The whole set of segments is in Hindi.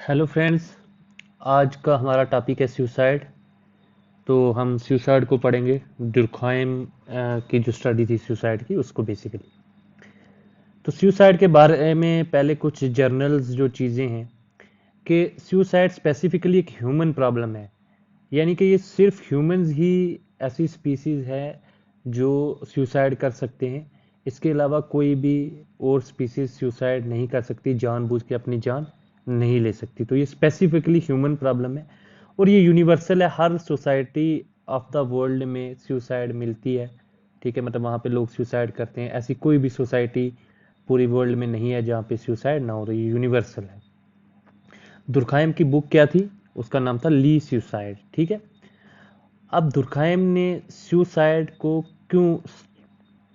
Hello friends. आज का हमारा टॉपिक है सुसाइड। तो हम सुसाइड को पढ़ेंगे। दुर्खाइम की जो स्टडी थी सुसाइड की उसको बेसिकली। तो सुसाइड के बारे में पहले कुछ जर्नल्स जो चीज़ें हैं कि सुसाइड स्पेसिफिकली एक ह्यूमन प्रॉब्लम है। यानी कि ये सिर्फ ह्यूमंस ही ऐसी स्पीसीज है जो सुसाइड कर सकते हैं। इसके अलावा कोई भी और स्पीसीज सुसाइड नहीं कर सकती, जानबूझ के अपनी जान नहीं ले सकती। तो ये स्पेसिफिकली ह्यूमन प्रॉब्लम है और ये यूनिवर्सल है। हर सोसाइटी ऑफ द वर्ल्ड में सुसाइड मिलती है। ठीक है, मतलब वहाँ पे लोग सुसाइड करते हैं। ऐसी कोई भी सोसाइटी पूरी वर्ल्ड में नहीं है जहाँ पे सुसाइड ना हो रही, यूनिवर्सल है। दुर्खाइम की बुक क्या थी? उसका नाम था ली सुसाइड। ठीक है। अब दुर्खाइम ने सुसाइड को क्यों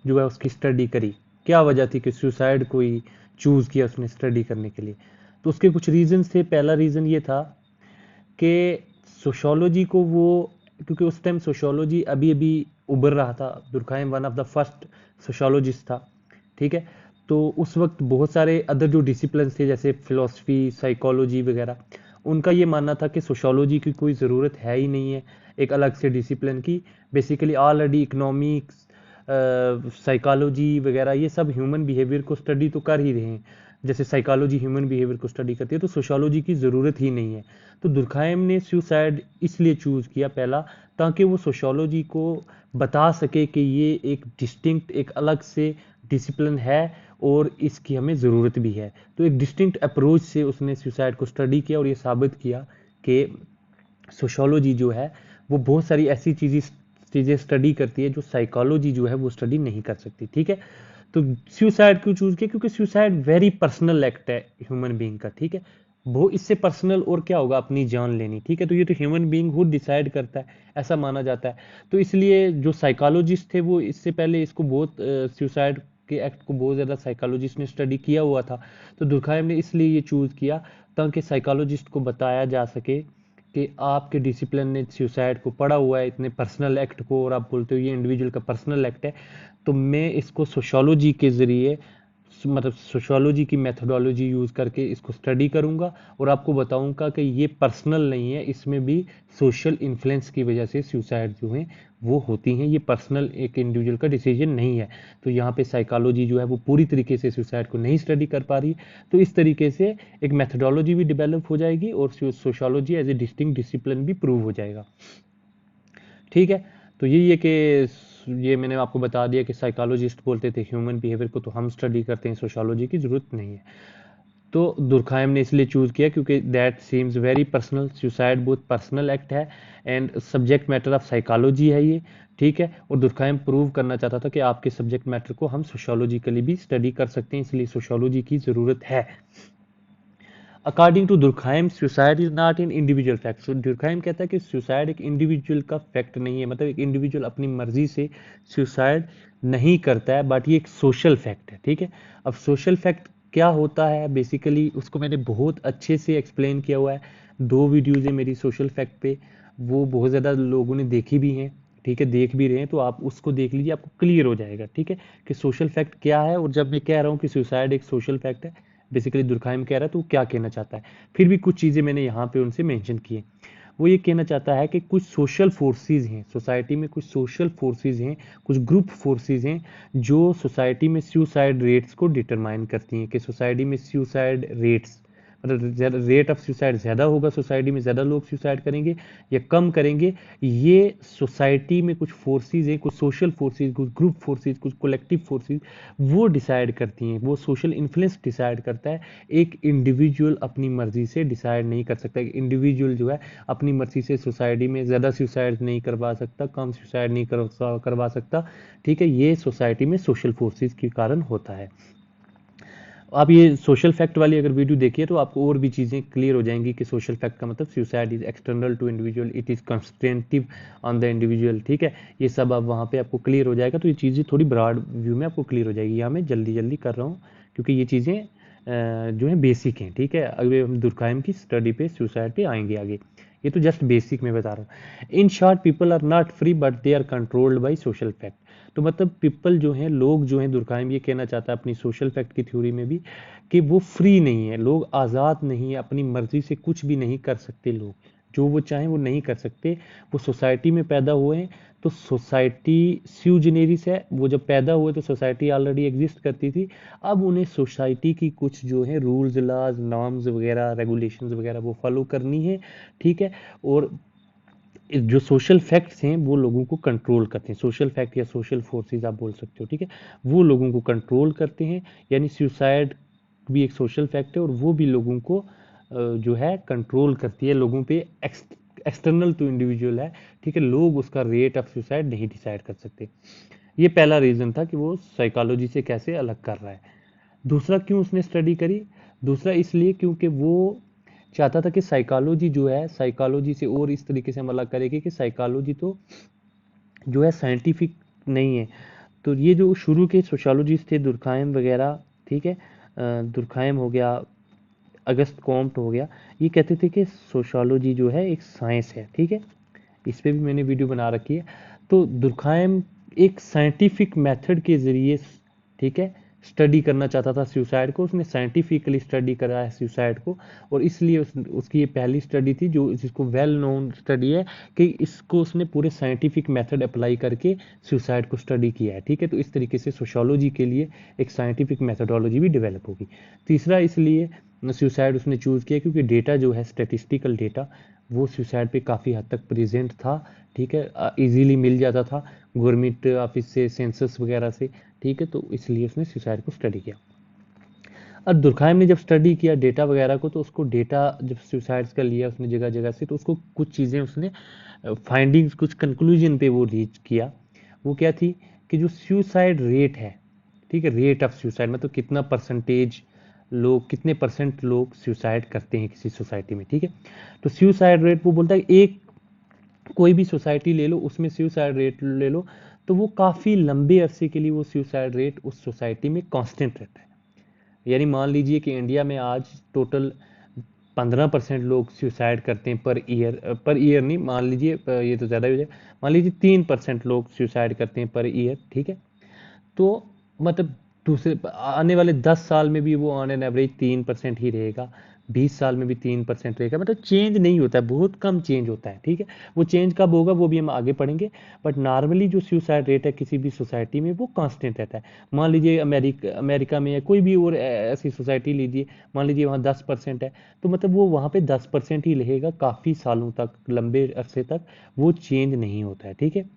जो है उसकी स्टडी करी, क्या वजह थी कि सुसाइड को ही चूज किया उसने स्टडी करने के लिए? तो उसके कुछ रीजंस थे। पहला रीजन ये था कि सोशोलॉजी को वो, क्योंकि उस टाइम सोशोलॉजी अभी अभी उभर रहा था। दुर्खाइम one of the first sociologist था। ठीक है। तो उस वक्त बहुत सारे अदर जो डिसिप्लिन थे जैसे फिलोसफी, साइकोलॉजी वगैरह, उनका ये मानना था कि सोशोलॉजी की कोई ज़रूरत है ही नहीं है एक अलग से डिसिप्लिन की। बेसिकली ऑलरेडी इकोनॉमिक्स, साइकोलॉजी वगैरह ये सब ह्यूमन बिहेवियर को स्टडी तो कर ही रहे हैं। जैसे साइकोलॉजी ह्यूमन बिहेवियर को स्टडी करती है, तो सोशोलॉजी की ज़रूरत ही नहीं है। तो दुर्खाइम ने सुसाइड इसलिए चूज़ किया पहला, ताकि वो सोशोलॉजी को बता सके कि ये एक डिस्टिंक्ट, एक अलग से डिसिप्लिन है और इसकी हमें ज़रूरत भी है। तो एक डिस्टिंक्ट अप्रोच से उसने सुसाइड को स्टडी किया और ये साबित किया कि सोशोलॉजी जो है वो बहुत सारी ऐसी चीज़ें स्टडी करती है जो साइकोलॉजी जो है वो स्टडी नहीं कर सकती। ठीक है। तो सुसाइड क्यों चूज किया? क्योंकि सुसाइड वेरी पर्सनल एक्ट है ह्यूमन बीइंग का। ठीक है। वो इससे पर्सनल और क्या होगा? अपनी जान लेनी। ठीक है। तो ये तो ह्यूमन बीइंग खुद डिसाइड करता है, ऐसा माना जाता है। तो इसलिए जो साइकोलॉजिस्ट थे वो इससे पहले इसको बहुत सुसाइड के एक्ट को बहुत ज़्यादा साइकोलॉजिस्ट ने स्टडी किया हुआ था। तो दुर्खाइम ने इसलिए ये चूज़ किया ताकि साइकोलॉजिस्ट को बताया जा सके कि आपके डिसिप्लिन ने सुसाइड को पढ़ा हुआ है, इतने पर्सनल एक्ट को, और आप बोलते हो ये इंडिविजुअल का पर्सनल एक्ट है। तो मैं इसको सोशोलॉजी के ज़रिए, मतलब सोशोलॉजी की मेथोडोलॉजी यूज़ करके इसको स्टडी करूंगा और आपको बताऊंगा कि ये पर्सनल नहीं है, इसमें भी सोशल इन्फ्लुएंस की वजह से सुसाइड जो है वो होती हैं। ये पर्सनल एक इंडिविजुअल का डिसीजन नहीं है। तो यहाँ पे साइकोलॉजी जो है वो पूरी तरीके से सुसाइड को नहीं स्टडी कर पा रही। तो इस तरीके से एक मेथोडोलॉजी भी डेवलप हो जाएगी और sociology as a distinct discipline भी प्रूव हो जाएगा। ठीक है। तो यही है कि ये मैंने आपको बता दिया कि साइकोलॉजिस्ट बोलते थे ह्यूमन बिहेवियर को तो हम स्टडी करते हैं, सोशोलॉजी की जरूरत नहीं है। तो दुर्खाइम ने इसलिए चूज किया क्योंकि that seems very personal. Suicide बहुत पर्सनल एक्ट है and subject matter of psychology है ये। ठीक है। और दुर्खाइम प्रूव करना चाहता था कि आपके सब्जेक्ट मैटर को हम सोशोलॉजिकली भी स्टडी कर सकते हैं, इसलिए सोशोलॉजी की जरूरत है। According to Durkheim suicide is not in individual fact. Durkheim कहता है कि सुसाइड एक इंडिविजुअल का फैक्ट नहीं है, मतलब एक इंडिविजुअल अपनी मर्जी से सुसाइड नहीं करता है, बट ये एक सोशल फैक्ट है। ठीक है। अब सोशल फैक्ट क्या होता है बेसिकली उसको मैंने बहुत अच्छे से एक्सप्लेन किया हुआ है। 2 वीडियोज़ है मेरी सोशल फैक्ट पे, वो बहुत ज़्यादा लोगों ने देखी भी हैं। ठीक है, देख भी रहे हैं, तो आप उसको देख लीजिए, आपको क्लियर हो जाएगा। ठीक है, कि सोशल फैक्ट क्या है। और जब मैं कह रहा हूँ कि सुसाइड एक सोशल फैक्ट है, बेसिकली दुर्खाइम कह रहा है तो वो क्या कहना चाहता है। फिर भी कुछ चीज़ें मैंने यहाँ पे उनसे मेंशन की हैं। वो ये कहना चाहता है कि कुछ सोशल फोर्सेस हैं सोसाइटी में, कुछ सोशल फोर्सेस हैं, कुछ ग्रुप फोर्सेस हैं जो सोसाइटी में सुसाइड रेट्स को डिटरमाइन करती हैं। कि सोसाइटी में सुसाइड रेट्स, मतलब रेट ऑफ सुसाइड ज़्यादा होगा, सोसाइटी में ज़्यादा लोग सुसाइड करेंगे या कम करेंगे। ये सोसाइटी में कुछ फोर्सेस हैं, कुछ सोशल फोर्सेस, कुछ ग्रुप फोर्सेस, कुछ कलेक्टिव फोर्सेस, वो डिसाइड करती हैं। वो सोशल इन्फ्लुएंस डिसाइड करता है। एक इंडिविजुअल अपनी मर्जी से डिसाइड नहीं कर सकता। एक इंडिविजुअल जो है अपनी मर्जी से सोसाइटी में ज़्यादा सुसाइड नहीं करवा सकता, कम सुसाइड नहीं करवा सकता। ठीक है, ये सोसाइटी में सोशल फोर्सेस के कारण होता है। आप ये सोशल फैक्ट वाली अगर वीडियो देखिए तो आपको और भी चीज़ें क्लियर हो जाएंगी कि सोशल फैक्ट का मतलब suicide is external to individual, it is constraintive on the individual. ठीक है, ये सब अब वहाँ पे आपको क्लियर हो जाएगा। तो ये चीज़ें थोड़ी ब्रॉड व्यू में आपको क्लियर हो जाएगी। यहाँ मैं जल्दी जल्दी कर रहा हूँ क्योंकि ये चीज़ें जो है बेसिक हैं। ठीक है, अगर हम दुर्खाइम की स्टडी पे सुसाइड पे आएंगे आगे, ये तो जस्ट बेसिक में बता रहा हूँ। In short, people are not free but they are controlled by social fact. तो मतलब पीपल जो हैं, लोग जो हैं, दुर्कheim ये कहना चाहता है अपनी सोशल फैक्ट की थ्योरी में भी कि वो फ्री नहीं है, लोग आज़ाद नहीं है, अपनी मर्जी से कुछ भी नहीं कर सकते, लोग जो वो चाहें वो नहीं कर सकते। वो सोसाइटी में पैदा हुए हैं, तो सोसाइटी स्यू जेनेरिस है, वो जब पैदा हुए तो सोसाइटी ऑलरेडी एग्जिस्ट करती थी। अब उन्हें सोसाइटी की कुछ जो है रूल्स, लॉज, नॉर्म्स वगैरह, रेगुलेशंस वगैरह वो फॉलो करनी है, ठीक है। और जो सोशल फैक्ट्स हैं वो लोगों को कंट्रोल करते हैं, सोशल फैक्ट या सोशल फोर्सेस आप बोल सकते हो, ठीक है। वो लोगों को कंट्रोल करते हैं, यानी सुसाइड भी एक सोशल फैक्ट है और वो भी लोगों को जो है कंट्रोल करती है, लोगों पे एक्सटर्नल टू इंडिविजुअल है, ठीक है। लोग उसका रेट ऑफ सुसाइड नहीं डिसाइड कर सकते। ये पहला रीजन था कि वो साइकोलॉजी से कैसे अलग कर रहा है। दूसरा क्यों उसने स्टडी करी, दूसरा इसलिए क्योंकि वो चाहता था कि साइकोलॉजी जो है, साइकोलॉजी से और इस तरीके से हम अलग करेंगे कि साइकोलॉजी तो जो है साइंटिफिक नहीं है। तो ये जो शुरू के सोशियोलॉजिस्ट थे, दुर्कheim वगैरह, ठीक है, दुर्कheim हो गया, अगस्त कॉम्ट हो गया, ये कहते थे कि सोशियोलॉजी जो है एक साइंस है, ठीक है। इस पे भी मैंने वीडियो बना रखी है। तो दुर्कheim एक साइंटिफिक मेथड के जरिए, ठीक है, स्टडी करना चाहता था सुसाइड को, उसने साइंटिफिकली स्टडी करा है सुसाइड को, और इसलिए उसकी ये पहली स्टडी थी जो जिसको वेल नोन स्टडी है कि इसको उसने पूरे साइंटिफिक मेथड अप्लाई करके सुसाइड को स्टडी किया है, ठीक है। तो इस तरीके से सोशियोलॉजी के लिए एक साइंटिफिक मेथडोलॉजी भी डेवलप होगी। तीसरा इसलिए सुसाइड उसने चूज़ किया क्योंकि डेटा जो है, स्टेटिस्टिकल डेटा, वो सुसाइड पे काफ़ी हद तक प्रेजेंट था, ठीक है, इजीली मिल जाता था गवर्नमेंट ऑफिस से, सेंसस वगैरह से, ठीक है। तो इसलिए उसने सुसाइड को स्टडी किया। अब दुर्कheim ने जब स्टडी किया डेटा वगैरह को, तो उसको डेटा जब सुसाइड्स का लिया उसने जगह जगह से, तो उसको कुछ चीज़ें उसने फाइंडिंग्स, कुछ कंक्लूजन पे वो रीच किया। वो क्या थी कि जो सुसाइड रेट है, ठीक है, रेट ऑफ सुसाइड मतलब कितना परसेंटेज लोग, कितने परसेंट लोग सुसाइड करते हैं किसी सोसाइटी में, ठीक है। तो सुसाइड रेट वो बोलता है, एक कोई भी सोसाइटी ले लो, उसमें सुसाइड रेट ले लो, तो वो काफ़ी लंबे अरसे के लिए वो सुसाइड रेट उस सोसाइटी में कांस्टेंट रहता है। यानी मान लीजिए कि इंडिया में आज टोटल 15% लोग सुसाइड करते हैं पर ईयर, पर ईयर नहीं, मान लीजिए ये तो ज़्यादा हो जाए, मान लीजिए 3% लोग सुसाइड करते हैं पर ईयर, ठीक है। तो मतलब दूसरे आने वाले 10 साल में भी वो ऑन एन एवरेज 3% ही रहेगा, 20 साल में भी 3% रहेगा, मतलब चेंज नहीं होता है, बहुत कम चेंज होता है, ठीक है। वो चेंज कब होगा वो भी हम आगे पढ़ेंगे, बट नॉर्मली जो सुसाइड रेट है किसी भी सोसाइटी में वो कांस्टेंट रहता है। मान लीजिए अमेरिका में या कोई भी और ऐसी सोसाइटी लीजिए, मान लीजिए वहाँ 10% है, तो मतलब वो वहाँ पे 10% ही रहेगा काफ़ी सालों तक, लंबे अरसे तक वो चेंज नहीं होता है, ठीक है।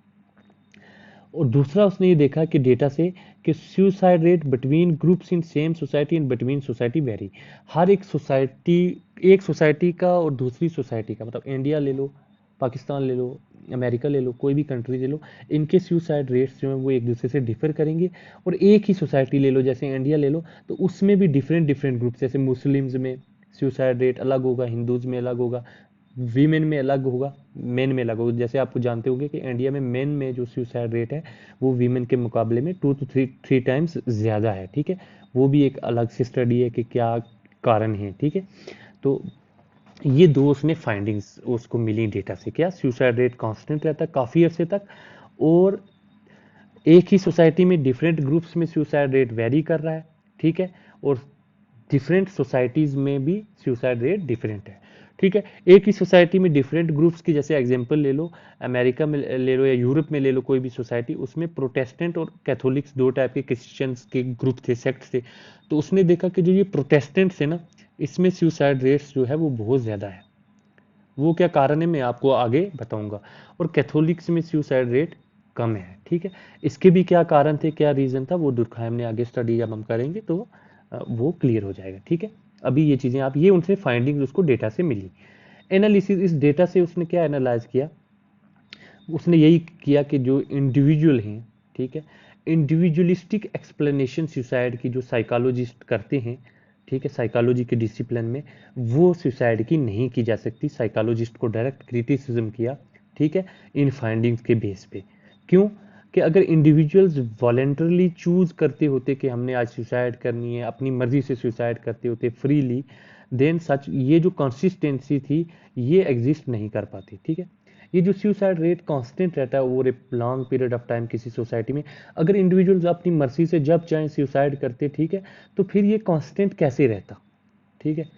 और दूसरा उसने ये देखा कि डेटा से कि suicide rate between groups in same society and between society vary. हर एक सोसाइटी का और दूसरी सोसाइटी का, मतलब इंडिया ले लो, पाकिस्तान ले लो, अमेरिका ले लो, कोई भी कंट्री ले लो, इनके सुसाइड रेट्स जो हैं वो एक दूसरे से डिफर करेंगे। और एक ही सोसाइटी ले लो, जैसे इंडिया ले लो, तो उसमें भी डिफरेंट डिफरेंट ग्रुप्स, जैसे मुस्लिम्स में सुसाइड रेट अलग होगा, हिंदूज में अलग होगा, वीमेन में अलग होगा, मेन में अलग होगा। जैसे आपको जानते होंगे कि इंडिया में मेन में जो सुसाइड रेट है वो वीमेन के मुकाबले में 2 to 3 टाइम्स ज़्यादा है, ठीक है। वो भी एक अलग से स्टडी है कि क्या कारण है, ठीक है। तो ये दो उसने फाइंडिंग्स उसको मिली डेटा से, क्या सुसाइड रेट कांस्टेंट रहता है काफ़ी अर्से तक, और एक ही सोसाइटी में डिफरेंट ग्रुप्स में सुसाइड रेट वेरी कर रहा है, ठीक है। और डिफरेंट सोसाइटीज़ में भी सुसाइड रेट डिफरेंट है, ठीक है। एक ही सोसाइटी में डिफरेंट ग्रुप्स की, जैसे एग्जांपल ले लो, अमेरिका में ले लो या यूरोप में ले लो, कोई भी सोसाइटी, उसमें प्रोटेस्टेंट और कैथोलिक्स दो टाइप के क्रिश्चियंस के ग्रुप थे, सेक्ट थे। तो उसने देखा कि जो ये प्रोटेस्टेंट्स है ना, इसमें सुसाइड रेट्स जो है वो बहुत ज़्यादा है। वो क्या कारण है मैं आपको आगे बताऊंगा। और कैथोलिक्स में सुसाइड रेट कम है, ठीक है। इसके भी क्या कारण थे, क्या रीज़न था, वो दुर्कheim ने आगे स्टडी जब हम करेंगे तो वो क्लियर हो जाएगा, ठीक है। अभी ये चीज़ें आप, ये उनसे फाइंडिंग उसको डेटा से मिली। एनालिसिस, इस डेटा से उसने क्या एनालाइज किया, उसने यही किया कि जो इंडिविजुअल हैं, ठीक है, इंडिविजुअलिस्टिक एक्सप्लेनेशन सुसाइड की जो साइकोलॉजिस्ट करते हैं, ठीक है, साइकोलॉजी के डिसिप्लिन में, वो सुसाइड की नहीं की जा सकती। साइकोलॉजिस्ट को डायरेक्ट क्रिटिसिज्म किया, ठीक है, इन फाइंडिंग्स के बेस पे। क्यों कि अगर इंडिविजुअल्स वॉलेंटरली चूज करते होते कि हमने आज सुसाइड करनी है, अपनी मर्जी से सुसाइड करते होते फ्रीली, देन सच ये जो कंसिस्टेंसी थी ये एग्जिस्ट नहीं कर पाती, ठीक है। ये जो सुसाइड रेट कांस्टेंट रहता है over a long period of time किसी सोसाइटी में, अगर इंडिविजुअल्स अपनी मर्जी से जब चाहें सुसाइड करते, ठीक है, तो फिर ये कांस्टेंट कैसे रहता, ठीक है।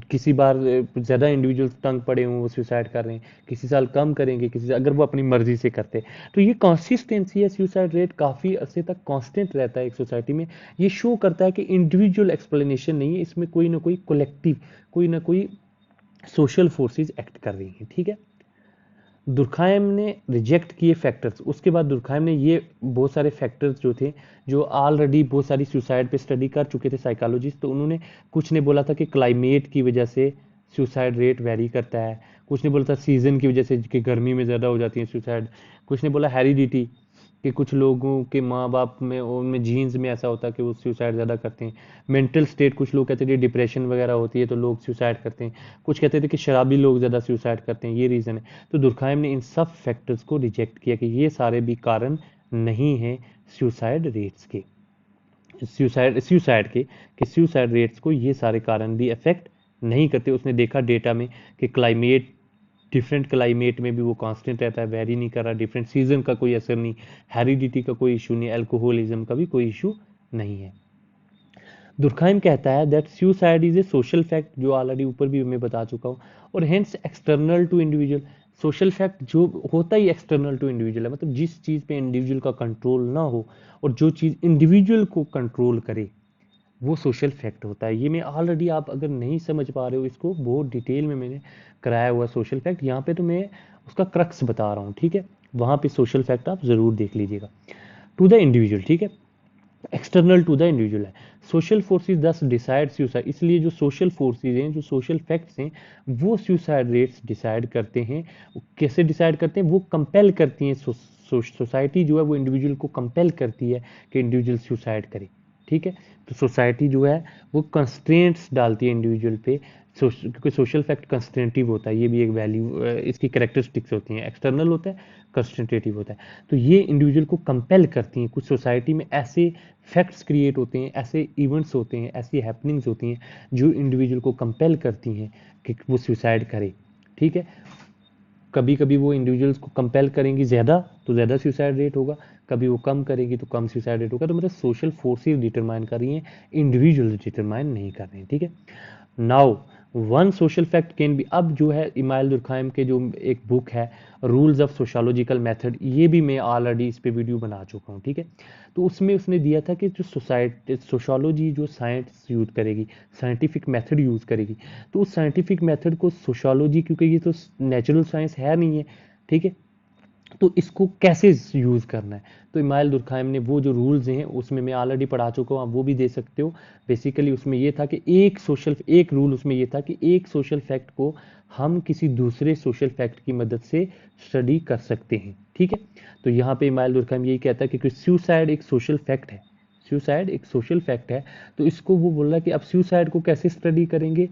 किसी बार ज़्यादा इंडिविजुअल्स तंग पड़े हों वो सुसाइड कर रहे हैं, किसी साल कम करेंगे, किसी अगर वो अपनी मर्जी से करते, तो ये कंसिस्टेंसी है, सुसाइड रेट काफ़ी अरसे तक कांस्टेंट रहता है एक सोसाइटी में। ये शो करता है कि इंडिविजुअल एक्सप्लेनेशन नहीं है, इसमें कोई ना कोई कलेक्टिव, कोई ना कोई सोशल फोर्सेस एक्ट कर रही हैं, ठीक है। दुर्खाइम ने रिजेक्ट किए फैक्टर्स, उसके बाद दुर्खाइम ने ये बहुत सारे फैक्टर्स जो थे, जो ऑलरेडी बहुत सारी सुसाइड पे स्टडी कर चुके थे साइकोलॉजिस्ट, तो उन्होंने कुछ ने बोला था कि क्लाइमेट की वजह से सुसाइड रेट वेरी करता है, कुछ ने बोला था सीजन की वजह से कि गर्मी में ज़्यादा हो जाती है सुसाइड, कुछ ने बोला हेरिडिटी कि कुछ लोगों के माँ बाप में उनमें जीन्स में ऐसा होता है कि वो सुसाइड ज़्यादा करते हैं, मेंटल स्टेट, कुछ लोग कहते थे डिप्रेशन वगैरह होती है तो लोग सुसाइड करते हैं, कुछ कहते थे कि शराबी लोग ज़्यादा सुसाइड करते हैं, ये रीज़न है। तो दुर्खाइम ने इन सब फैक्टर्स को रिजेक्ट किया कि ये सारे भी कारण नहीं हैं सुसाइड रेट्स के, सुसाइड के, कि सुसाइड रेट्स को ये सारे कारण भी अफेक्ट नहीं करते। उसने देखा डेटा में कि क्लाइमेट, डिफरेंट क्लाइमेट में भी वो कांस्टेंट रहता है, वेरी नहीं कर रहा, डिफरेंट सीजन का कोई असर नहीं, हेरिडिटी का कोई इशू नहीं, अल्कोहलिज्म का भी कोई इशू नहीं है। दुर्खाइम कहता है that suicide is a social fact, जो ऑलरेडी ऊपर भी मैं बता चुका हूँ, और hence external to individual. Social fact जो होता ही एक्सटर्नल टू इंडिविजुअल है, मतलब जिस चीज़ पे इंडिविजुअल का कंट्रोल ना हो और जो चीज़ इंडिविजुअल को कंट्रोल करे वो सोशल फैक्ट होता है। ये मैं ऑलरेडी, आप अगर नहीं समझ पा रहे हो इसको, बहुत डिटेल में मैंने कराया हुआ सोशल फैक्ट, यहाँ पे तो मैं उसका क्रक्स बता रहा हूँ, ठीक है। वहाँ पे सोशल फैक्ट आप ज़रूर देख लीजिएगा। टू द इंडिविजुअल, ठीक है, एक्सटर्नल टू द इंडिविजुअल है। सोशल फोर्सेज दस डिसाइड सुसाइड, इसलिए जो सोशल फोर्सेज हैं, जो सोशल फैक्ट्स हैं, वो सुसाइड रेट्स डिसाइड करते हैं। कैसे डिसाइड करते हैं? वो कंपेल करती हैं, सोसाइटी जो है वो इंडिविजुअल को कंपेल करती है कि इंडिविजुअल सुसाइड करे, ठीक है। तो सोसाइटी जो है वो कंस्ट्रेंट्स डालती है इंडिविजुअल पे, क्योंकि सोशल फैक्ट कंस्ट्रेंटिव होता है, ये भी एक वैल्यू, इसकी कैरेक्टरिस्टिक्स होती हैं, एक्सटर्नल होता है, कंस्ट्रेंटेटिव होता है। तो ये इंडिविजुअल को कंपेल करती हैं। कुछ सोसाइटी में ऐसे फैक्ट्स क्रिएट होते हैं, ऐसे इवेंट्स होते हैं, ऐसी हैपनिंग्स होती हैं जो इंडिविजुअल को कंपेल करती हैं कि वो सुसाइड करे, ठीक है। कभी कभी वो इंडिविजुअल्स को कंपेल करेंगी ज़्यादा, तो ज़्यादा सुसाइड रेट होगा, कभी वो कम करेगी तो कम सुसाइड रेट होगा। तो मतलब सोशल फोर्सेस डिटरमाइन कर रही हैं, इंडिविजुअल्स डिटरमाइन नहीं कर रहे हैं, ठीक है। Now one social fact can be, अब जो है इमाइल दुर्खाइम के जो एक बुक है रूल्स ऑफ सोशोलॉजिकल मेथड, ये भी मैं ऑलरेडी इस पे वीडियो बना चुका हूँ, ठीक है। तो उसमें उसने दिया था कि जो सोसाइटी सोशोलॉजी जो साइंस यूज करेगी, साइंटिफिक मेथड यूज करेगी, तो उस साइंटिफिक मेथड को सोशोलॉजी, क्योंकि ये तो नेचुरल साइंस है नहीं है, ठीक है, तो इसको कैसे यूज़ करना है। तो इमाइल दुर्खाइम ने वो जो रूल्स हैं उसमें मैं ऑलरेडी पढ़ा चुका हूँ, आप वो भी दे सकते हो। बेसिकली उसमें ये था कि एक रूल उसमें ये था कि एक सोशल फैक्ट को हम किसी दूसरे सोशल फैक्ट की मदद से स्टडी कर सकते हैं, ठीक है। तो यहाँ पे इमाइल दुर्खाइम यही कहता है कि सुसाइड एक सोशल फैक्ट है, सुसाइड एक सोशल फैक्ट है, तो इसको वो बोल रहा है कि अब सुसाइड को कैसे स्टडी करेंगे,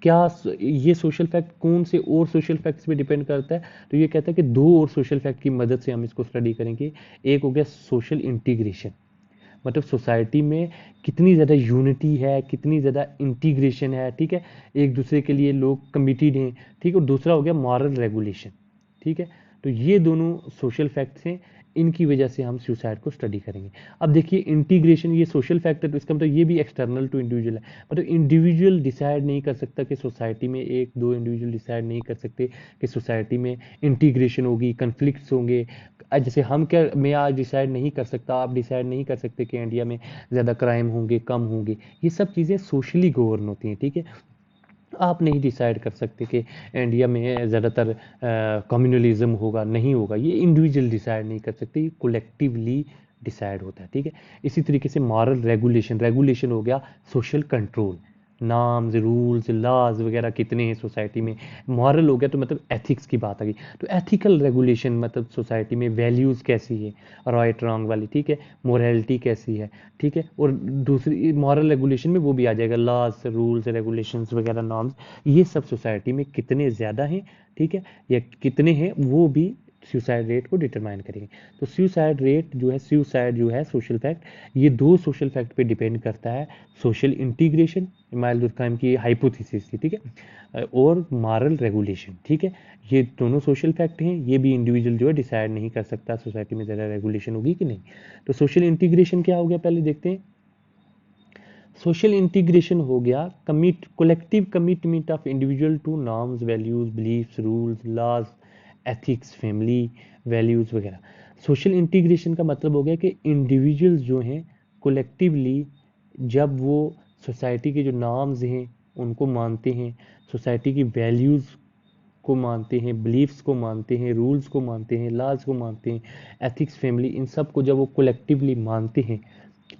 क्या ये सोशल फैक्ट कौन से और सोशल फैक्ट्स पे डिपेंड करता है। तो ये कहता है कि दो और सोशल फैक्ट की मदद से हम इसको स्टडी करेंगे। एक हो गया सोशल इंटीग्रेशन, मतलब सोसाइटी में कितनी ज़्यादा यूनिटी है, कितनी ज़्यादा इंटीग्रेशन है, ठीक है, एक दूसरे के लिए लोग कमिटेड हैं, ठीक है। और दूसरा हो गया मॉरल रेगुलेशन, ठीक है। तो ये दोनों सोशल फैक्ट्स हैं, इनकी वजह से हम सुसाइड को स्टडी करेंगे। अब देखिए इंटीग्रेशन, ये सोशल फैक्टर, तो इसका मतलब ये भी एक्सटर्नल टू इंडिविजुअल है, मतलब इंडिविजुअल डिसाइड नहीं कर सकता कि सोसाइटी में, एक दो इंडिविजुअल डिसाइड नहीं कर सकते कि सोसाइटी में इंटीग्रेशन होगी, कन्फ्लिक्ट्स होंगे। जैसे हम क्या, मैं आज डिसाइड नहीं कर सकता, आप डिसाइड नहीं कर सकते कि इंडिया में ज़्यादा क्राइम होंगे, कम होंगे, ये सब चीज़ें सोशली गवर्न होती हैं, ठीक है। आप नहीं डिसाइड कर सकते कि इंडिया में ज़्यादातर कम्युनलिज्म होगा, नहीं होगा, ये इंडिविजुअल डिसाइड नहीं कर सकते, ये कोलेक्टिवली डिसाइड होता है, ठीक है। इसी तरीके से मॉरल रेगुलेशन, रेगुलेशन हो गया सोशल कंट्रोल, नाम्स, रूल्स, लॉज वगैरह कितने हैं सोसाइटी में। मॉरल हो गया तो मतलब एथिक्स की बात आ गई, तो एथिकल रेगुलेशन मतलब सोसाइटी में वैल्यूज़ कैसी है, राइट रॉन्ग वाली, ठीक है, मोरालिटी कैसी है, ठीक है। और दूसरी मॉरल रेगुलेशन में वो भी आ जाएगा, लॉज, रूल्स, रेगुलेशंस वगैरह, नॉर्म्स, ये सब सोसाइटी में कितने ज़्यादा हैं, ठीक है, या कितने हैं वो भी सुसाइड रेट को डिटरमाइन करेंगे। तो सुसाइड रेट जो है, सुसाइड जो है सोशल फैक्ट, ये दो सोशल फैक्ट पे डिपेंड करता है। सोशल इंटीग्रेशन, इमाइल दुर्कheim की हाइपोथेसिस थी, ठीक है, और मॉरल रेगुलेशन, ठीक है। ये दोनों सोशल फैक्ट हैं, ये भी इंडिविजुअल जो है डिसाइड नहीं कर सकता सोसाइटी में ज़्यादा रेगुलेशन होगी कि नहीं। तो सोशल इंटीग्रेशन क्या हो गया, पहले देखते हैं। सोशल इंटीग्रेशन हो गया collective commitment of individual to norms, values, beliefs, rules, laws, ethics, family values वगैरह। सोशल इंटीग्रेशन का मतलब हो गया कि इंडिविजुअल्स जो हैं कोलेक्टिवली जब वो सोसाइटी के जो नॉर्म्स हैं उनको मानते हैं, सोसाइटी की वैल्यूज़ को मानते हैं, बिलीफ्स को मानते हैं, रूल्स को मानते हैं, लॉज को मानते हैं, एथिक्स, फैमिली, इन सब को जब वो कोलेक्टिवली मानते हैं,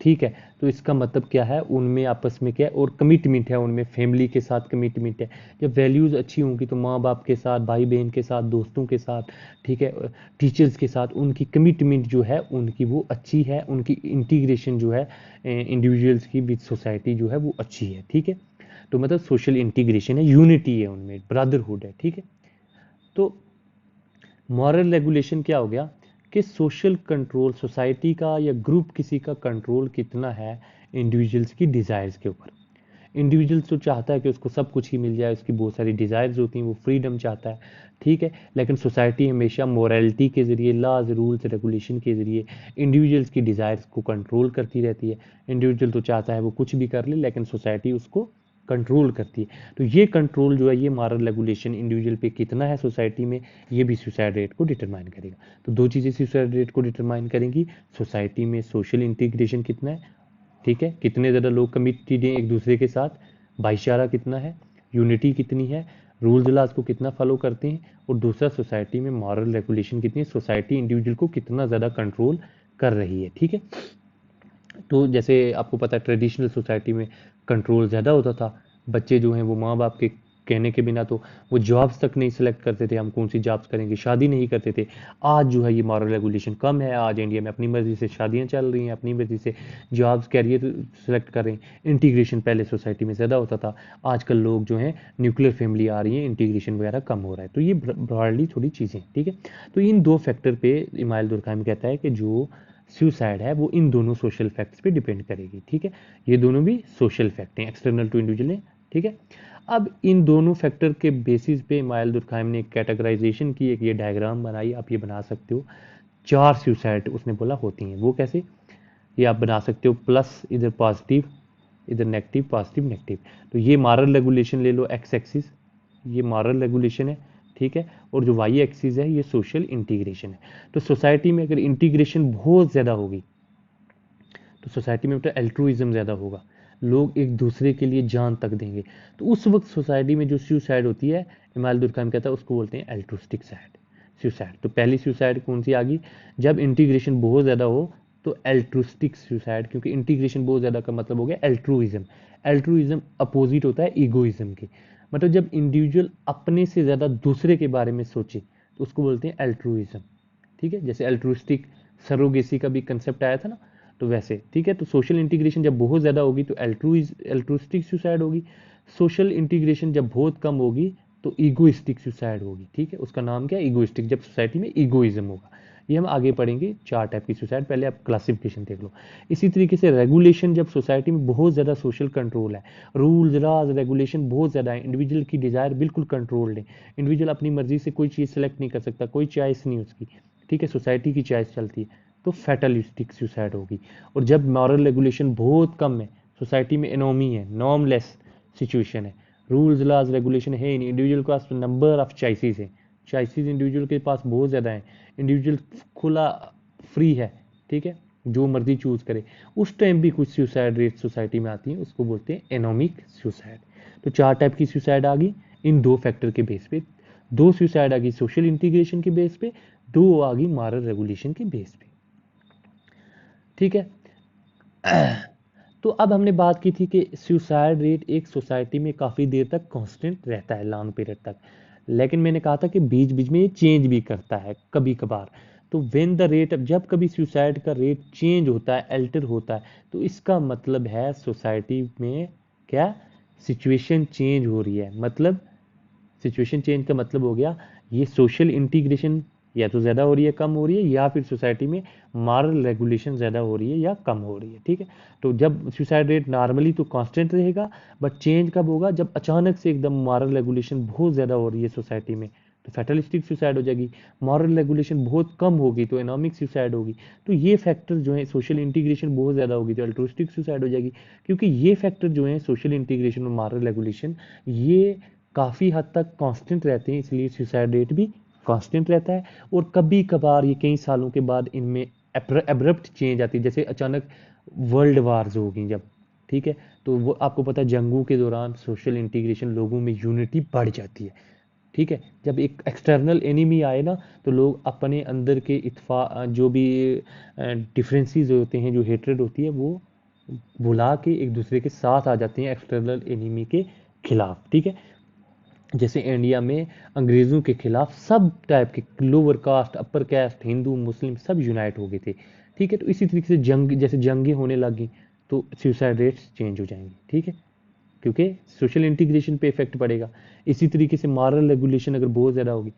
ठीक है, तो इसका मतलब क्या है, उनमें आपस में क्या है, और कमिटमेंट है, उनमें फैमिली के साथ कमिटमेंट है। जब वैल्यूज़ अच्छी होंगी तो माँ बाप के साथ, भाई बहन के साथ, दोस्तों के साथ, ठीक है, टीचर्स के साथ उनकी कमिटमेंट जो है उनकी वो अच्छी है, उनकी इंटीग्रेशन जो है इंडिविजुअल्स की विद सोसाइटी जो है वो अच्छी है, ठीक है। तो मतलब सोशल इंटीग्रेशन है, यूनिटी है उनमें, ब्रदरहुड है, ठीक है। तो मॉरल रेगुलेशन क्या हो गया कि सोशल कंट्रोल, सोसाइटी का या ग्रुप किसी का कंट्रोल कितना है इंडिविजुअल्स की डिज़ायर्स के ऊपर। इंडिविजुअल्स तो चाहता है कि उसको सब कुछ ही मिल जाए, उसकी बहुत सारी डिज़ायर्स होती हैं, वो फ्रीडम चाहता है, ठीक है, लेकिन सोसाइटी हमेशा मोरालिटी के ज़रिए, लॉज, रूल्स, रेगुलेशन के ज़रिए इंडिविजुअल्स की डिज़ायर्स को कंट्रोल करती रहती है। इंडिविजुअल तो चाहता है वो कुछ भी कर ले, लेकिन सोसाइटी उसको कंट्रोल करती है। तो ये कंट्रोल जो है, ये मॉरल रेगुलेशन इंडिविजुअल पे कितना है सोसाइटी में, ये भी सुसाइड रेट को डिटरमाइन करेगा। तो दो चीज़ें सुसाइड रेट को डिटरमाइन करेंगी, सोसाइटी में सोशल इंटीग्रेशन कितना है, ठीक है, कितने ज़्यादा लोग कमिटेड हैं एक दूसरे के साथ, भाईचारा कितना है, यूनिटी कितनी है, रूल्स लॉज को कितना फॉलो करते हैं, और दूसरा सोसाइटी में मॉरल रेगुलेशन कितनी है, सोसाइटी इंडिविजुअल को कितना ज़्यादा कंट्रोल कर रही है, ठीक है। तो जैसे आपको पता है ट्रेडिशनल सोसाइटी में कंट्रोल ज़्यादा होता था, बच्चे जो हैं वो माँ बाप के कहने के बिना तो वो जॉब्स तक नहीं सिलेक्ट करते थे, हम कौन सी जॉब्स करेंगे, शादी नहीं करते थे। आज जो है ये मॉरल रेगुलेशन कम है, आज इंडिया में अपनी मर्जी से शादियां चल रही हैं, अपनी मर्जी से जॉब्स कैरियर सेलेक्ट कर रहे हैं। इंटीग्रेशन पहले सोसाइटी में ज़्यादा होता था, आजकल लोग जो हैं न्यूक्लियर फैमिली आ रही है, इंटीग्रेशन वगैरह कम हो रहा है। तो ये ब्रॉडली थोड़ी चीज़ें, ठीक है। तो इन दो फैक्टर पे इमाइल दुर्कheim कहता है कि जो सुसाइड है वो इन दोनों सोशल फैक्ट्स पे डिपेंड करेगी, ठीक है। ये दोनों भी सोशल फैक्ट हैं, एक्सटर्नल टू इंडिविजुअल हैं, ठीक है। अब इन दोनों फैक्टर के बेसिस पे इमाइल दुर्कheim ने एक कैटेगराइजेशन की, एक ये डायग्राम बनाई, आप ये बना सकते हो। चार सुसाइड उसने बोला होती हैं, वो कैसे, ये आप बना सकते हो, प्लस इधर पॉजिटिव, इधर नेगेटिव, पॉजिटिव, नेगेटिव। तो ये मॉरल रेगुलेशन ले लो, एक्स एक्सिस, ये मॉरल रेगुलेशन है, ठीक है, और जो वाई एक्सिस है ये सोशल इंटीग्रेशन है। तो सोसाइटी में अगर इंटीग्रेशन बहुत ज़्यादा होगी तो सोसाइटी में बेटा एल्ट्रुइज्म ज़्यादा होगा, लोग एक दूसरे के लिए जान तक देंगे। तो उस वक्त सोसाइटी में जो सुसाइड होती है, इमाल दुर्कheim कहता है उसको बोलते हैं एल्ट्रुस्टिक सुसाइड। तो पहली सुसाइड कौन सी आ गई, जब इंटीग्रेशन बहुत ज़्यादा हो तो एल्ट्रुस्टिक सुसाइड, क्योंकि इंटीग्रेशन बहुत ज़्यादा का मतलब हो गया एल्ट्रुइज्म। एल्ट्रुइज्म अपोजिट होता है ईगोइज्म के, मतलब जब इंडिविजुअल अपने से ज़्यादा दूसरे के बारे में सोचे तो उसको बोलते हैं एल्ट्रुइज्म, ठीक है। जैसे एल्ट्रुस्टिक सरोगेसी का भी कंसेप्ट आया था ना, तो वैसे, ठीक है। तो सोशल इंटीग्रेशन जब बहुत ज़्यादा होगी तो एल्ट्रुस्टिक सुसाइड होगी, सोशल इंटीग्रेशन जब बहुत कम होगी तो ईगोइस्टिक सुसाइड होगी, ठीक है। उसका नाम क्या है, ईगोइस्टिक, जब सोसाइटी में ईगोइज्म होगा। ये हम आगे पढ़ेंगे, चार टाइप की सुसाइड, पहले आप क्लासिफिकेशन देख लो। इसी तरीके से रेगुलेशन, जब सोसाइटी में बहुत ज़्यादा सोशल कंट्रोल है, रूल्स लॉज रेगुलेशन बहुत ज़्यादा है, इंडिविजुअल की डिज़ायर बिल्कुल कंट्रोल्ड है, इंडिविजुअल अपनी मर्जी से कोई चीज़ सेलेक्ट नहीं कर सकता, कोई चॉइस नहीं उसकी, ठीक है, सोसाइटी की चॉइस चलती है, तो फैटलिस्टिक सुसाइड होगी। और जब मॉरल रेगुलेशन बहुत कम है, सोसाइटी में एनोमी है, नॉर्मलेस सिचुएशन है, रूल्स लॉज रेगुलेशन है नहीं, इंडिविजुअल के पास नंबर ऑफ चॉइसेस है, चॉइसेस इंडिविजुअल के पास बहुत ज़्यादा है, इंडिविजुअल खुला फ्री है, ठीक है, जो मर्जी चूज करे, उस टाइम भी कुछ सुसाइड रेट सोसाइटी में आती है, उसको बोलते हैं एनोमिक सुसाइड। तो चार टाइप की सुसाइड आ गई इन दो फैक्टर के बेस पे, दो सुसाइड आ गई सोशल इंटीग्रेशन के बेस पे, दो आ गई मॉरल रेगुलेशन के बेस पे, ठीक है। तो अब हमने बात की थी कि सुसाइड रेट एक सोसाइटी में काफ़ी देर तक कांस्टेंट रहता है, लॉन्ग पीरियड तक, लेकिन मैंने कहा था कि बीच बीच में ये चेंज भी करता है कभी कभार। तो व्हेन द रेट, जब कभी सुसाइड का रेट चेंज होता है, अल्टर होता है, तो इसका मतलब है सोसाइटी में क्या, सिचुएशन चेंज हो रही है। मतलब सिचुएशन चेंज का मतलब हो गया ये सोशल इंटीग्रेशन या तो ज़्यादा हो रही है कम हो रही है, या फिर सोसाइटी में मॉरल रेगुलेशन ज़्यादा हो रही है या कम हो रही है। ठीक है, तो जब सुसाइड रेट नॉर्मली तो कांस्टेंट रहेगा, बट चेंज कब होगा, जब अचानक से एकदम मॉरल रेगुलेशन बहुत ज़्यादा हो रही है सोसाइटी में, तो फैटलिस्टिक सुसाइड हो जाएगी। मॉरल रेगुलेशन बहुत कम होगी तो एनॉमिक सुसाइड होगी। तो ये फैक्टर जो है, सोशल इंटीग्रेशन बहुत ज़्यादा होगी तो अल्ट्रुइस्टिक सुसाइड हो जाएगी। क्योंकि ये फैक्टर जो है सोशल इंटीग्रेशन और मॉरल रेगुलेशन, ये काफ़ी हद तक कांस्टेंट रहते हैं, इसलिए सुसाइड रेट भी कांस्टेंट रहता है। और कभी कभार ये कई सालों के बाद इनमें एब्रप्ट चेंज आती है, जैसे अचानक वर्ल्ड वार्स हो गई जब, ठीक है, तो वो आपको पता है जंगों के दौरान सोशल इंटीग्रेशन, लोगों में यूनिटी बढ़ जाती है। ठीक है, जब एक एक्सटर्नल एनिमी आए ना, तो लोग अपने अंदर के इत्फा जो भी डिफरेंसेस होते हैं, जो हेट्रेड होती है, वो भुला के एक दूसरे के साथ आ जाते हैं एक्सटर्नल एनिमी के खिलाफ। ठीक है, जैसे इंडिया में अंग्रेज़ों के खिलाफ सब टाइप के lower caste, upper caste, Hindu Muslim सब यूनाइट हो गए थे। ठीक है, तो इसी तरीके से जंग, जैसे जंगें होने लगी तो सुसाइड रेट्स चेंज हो जाएंगे। ठीक है, क्योंकि सोशल इंटीग्रेशन पे इफेक्ट पड़ेगा। इसी तरीके से मॉरल रेगुलेशन अगर बहुत ज़्यादा होगी,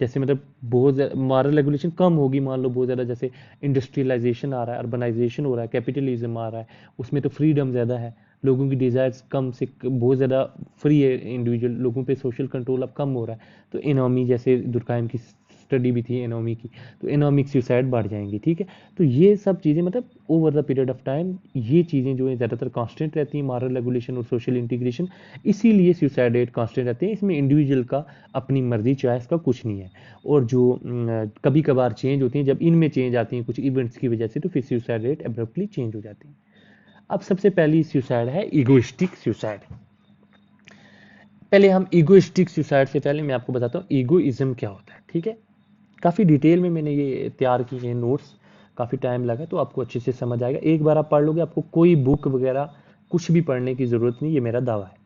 जैसे मतलब बहुत मॉरल रेगुलेशन कम होगी, मान लो बहुत ज़्यादा, जैसे इंडस्ट्रियलाइजेशन आ रहा है, अर्बनाइजेशन हो रहा है, कैपिटलिज्म आ रहा है, उसमें तो फ्रीडम ज़्यादा है, लोगों की डिज़ायर्स कम से बहुत ज़्यादा फ्री है, इंडिविजुअल लोगों पे सोशल कंट्रोल अब कम हो रहा है। तो इनोमी, जैसे दुर्कheim की स्टडी भी थी इनोमी की, तो इनोमिक सुसाइड बढ़ जाएंगी। ठीक है, तो ये सब चीज़ें मतलब over the period of time ये चीज़ें जो है ज़्यादातर कांस्टेंट रहती हैं, मॉरल रेगुलेशन और सोशल इंटीग्रेशन, इसीलिए सुसाइड रेट कांस्टेंट रहते हैं। इसमें इंडिविजुअल का अपनी मर्जी चॉइस का कुछ नहीं है। और जो कभी कभार चेंज होती हैं, जब इनमें चेंज आती हैं कुछ इवेंट्स की वजह से, तो फिर सुसाइड रेट एब्रप्टली चेंज हो जाती है। अब सबसे पहली सुसाइड है ईगोइस्टिक सुसाइड। पहले हम ईगोइस्टिक सुसाइड से पहले मैं आपको बताता हूँ ईगोइज्म क्या होता है। ठीक है, काफ़ी डिटेल में मैंने ये तैयार किए हैं नोट्स, काफ़ी टाइम लगा, तो आपको अच्छे से समझ आएगा। एक बार आप पढ़ लोगे, आपको कोई बुक वगैरह कुछ भी पढ़ने की ज़रूरत नहीं, ये मेरा दावा है।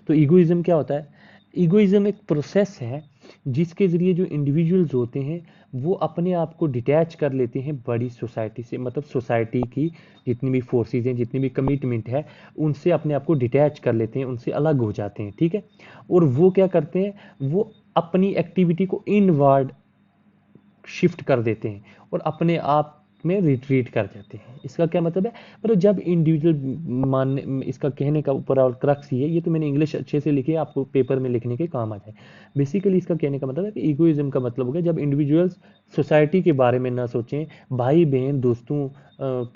तो ईगोइज्म क्या होता है? ईगोइज्म एक प्रोसेस है जिसके ज़रिए जो इंडिविजुअल्स होते हैं वो अपने आप को डिटैच कर लेते हैं बड़ी सोसाइटी से, मतलब सोसाइटी की जितनी भी फोर्सेस हैं, जितनी भी कमिटमेंट है, उनसे अपने आप को डिटैच कर लेते हैं, उनसे अलग हो जाते हैं। ठीक है, और वो क्या करते हैं, वो अपनी एक्टिविटी को इनवर्ड शिफ्ट कर देते हैं और अपने आप में रिट्रीट कर जाते हैं। इसका क्या मतलब है? मतलब जब इंडिविजुअल मानने, इसका कहने का ऊपर और क्रक्स ये तो मैंने इंग्लिश अच्छे से लिखी है, आपको पेपर में लिखने के काम आ जाए। बेसिकली इसका कहने का मतलब है कि ईगोइज्म का मतलब हो गया जब इंडिविजुअल्स सोसाइटी के बारे में ना सोचें, भाई बहन दोस्तों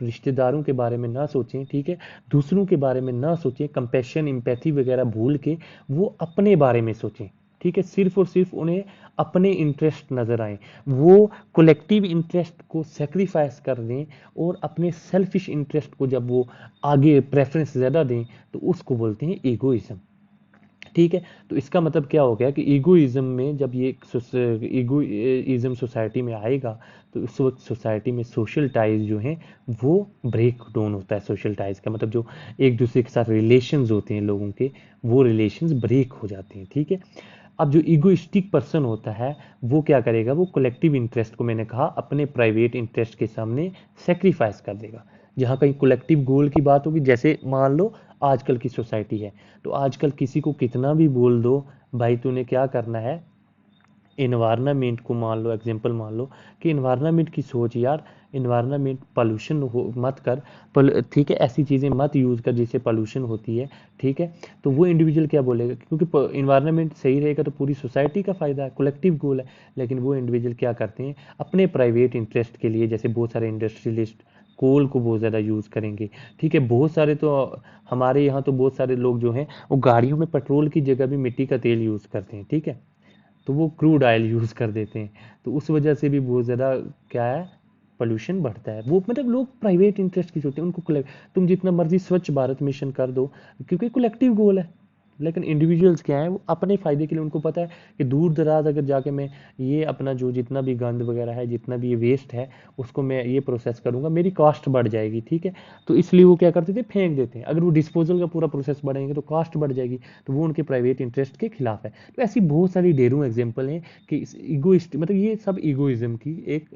रिश्तेदारों के बारे में ना सोचें, ठीक है, दूसरों के बारे में ना सोचें, कंपैशन एम्पैथी वगैरह भूल के वो अपने बारे में सोचें। ठीक है, सिर्फ और सिर्फ उन्हें अपने इंटरेस्ट नजर आए, वो कलेक्टिव इंटरेस्ट को सेक्रीफाइस कर दें और अपने सेल्फिश इंटरेस्ट को जब वो आगे प्रेफरेंस ज़्यादा दें, तो उसको बोलते हैं ईगोइज्म। ठीक है, तो इसका मतलब क्या हो गया कि ईगोइज्म में जब ये ईगोइज्म सोसाइटी में आएगा, तो उस वक्त सोसाइटी में सोशल टाइज जो हैं वो ब्रेक डाउन होता है। सोशल टाइज का मतलब जो एक दूसरे के साथ रिलेशंस होते हैं लोगों के, वो रिलेशंस ब्रेक हो जाते हैं। ठीक है, अब जो ईगोइस्टिक पर्सन होता है वो क्या करेगा, वो कलेक्टिव इंटरेस्ट को, मैंने कहा, अपने प्राइवेट इंटरेस्ट के सामने सेक्रीफाइस कर देगा। जहाँ कहीं कलेक्टिव गोल की बात होगी, जैसे मान लो आजकल की सोसाइटी है, तो आजकल किसी को कितना भी बोल दो, भाई तूने क्या करना है, इन्वायरमेंट को मान लो, एग्जांपल मान लो कि इन्वायरमेंट की सोच यार, इन्वायरमेंट पॉल्यूशन हो मत कर, ठीक है, ऐसी चीज़ें मत यूज़ कर जिससे पॉल्यूशन होती है। ठीक है, तो वो इंडिविजुअल क्या बोलेगा, क्योंकि इन्वायरमेंट सही रहेगा तो पूरी सोसाइटी का फायदा है, कलेक्टिव गोल है। लेकिन वो इंडिविजुअल क्या करते हैं, अपने प्राइवेट इंटरेस्ट के लिए, जैसे बहुत सारे इंडस्ट्रियलिस्ट कोल को बहुत ज़्यादा यूज़ करेंगे। ठीक है, बहुत सारे तो हमारे यहाँ तो बहुत सारे लोग जो हैं वो गाड़ियों में पेट्रोल की जगह भी मिट्टी का तेल यूज़ करते हैं। ठीक है, तो वो क्रूड ऑयल यूज़ कर देते हैं, तो उस वजह से भी बहुत ज़्यादा क्या है, पोल्यूशन बढ़ता है। वो मतलब लोग प्राइवेट इंटरेस्ट की सोचते हैं, उनको तुम जितना मर्जी स्वच्छ भारत मिशन कर दो, क्योंकि कलेक्टिव गोल है। लेकिन इंडिविजुअल्स क्या है, वो अपने फ़ायदे के लिए, उनको पता है कि दूर दराज अगर जाके मैं ये अपना जो जितना भी गंद वगैरह है, जितना भी ये वेस्ट है, उसको मैं ये प्रोसेस करूँगा, मेरी कॉस्ट बढ़ जाएगी। ठीक है, तो इसलिए वो क्या करते थे, फेंक देते हैं। अगर वो डिस्पोजल का पूरा प्रोसेस बढ़ाएंगे तो कॉस्ट बढ़ जाएगी, तो वो उनके प्राइवेट इंटरेस्ट के खिलाफ है। तो ऐसी बहुत सारी ढेरों एग्जाम्पल हैं कि ईगोइस्ट, मतलब ये सब ईगोइज्म की एक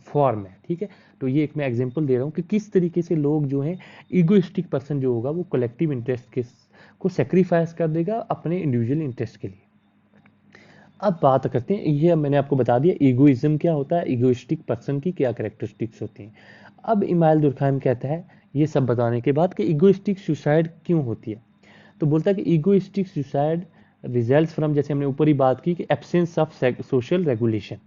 फॉर्म है। ठीक है, तो ये एक मैं एग्जांपल दे रहा हूँ कि किस तरीके से लोग जो हैं, ईगोइस्टिक पर्सन जो होगा वो कलेक्टिव इंटरेस्ट के को सेक्रीफाइस कर देगा अपने इंडिविजुअल इंटरेस्ट के लिए। अब बात करते हैं, ये मैंने आपको बता दिया ईगोइज्म क्या होता है, ईगोइस्टिक पर्सन की क्या कैरेक्टरिस्टिक्स होती हैं। अब इमाइल दुर्कheim कहता है ये सब बताने के बाद कि ईगोइस्टिक सुसाइड क्यों होती है। तो बोलता है कि ईगोइस्टिक सुसाइड रिजल्ट्स फ्रॉम, जैसे हमने ऊपर ही बात की, कि एब्सेंस ऑफ सोशल रेगुलेशन।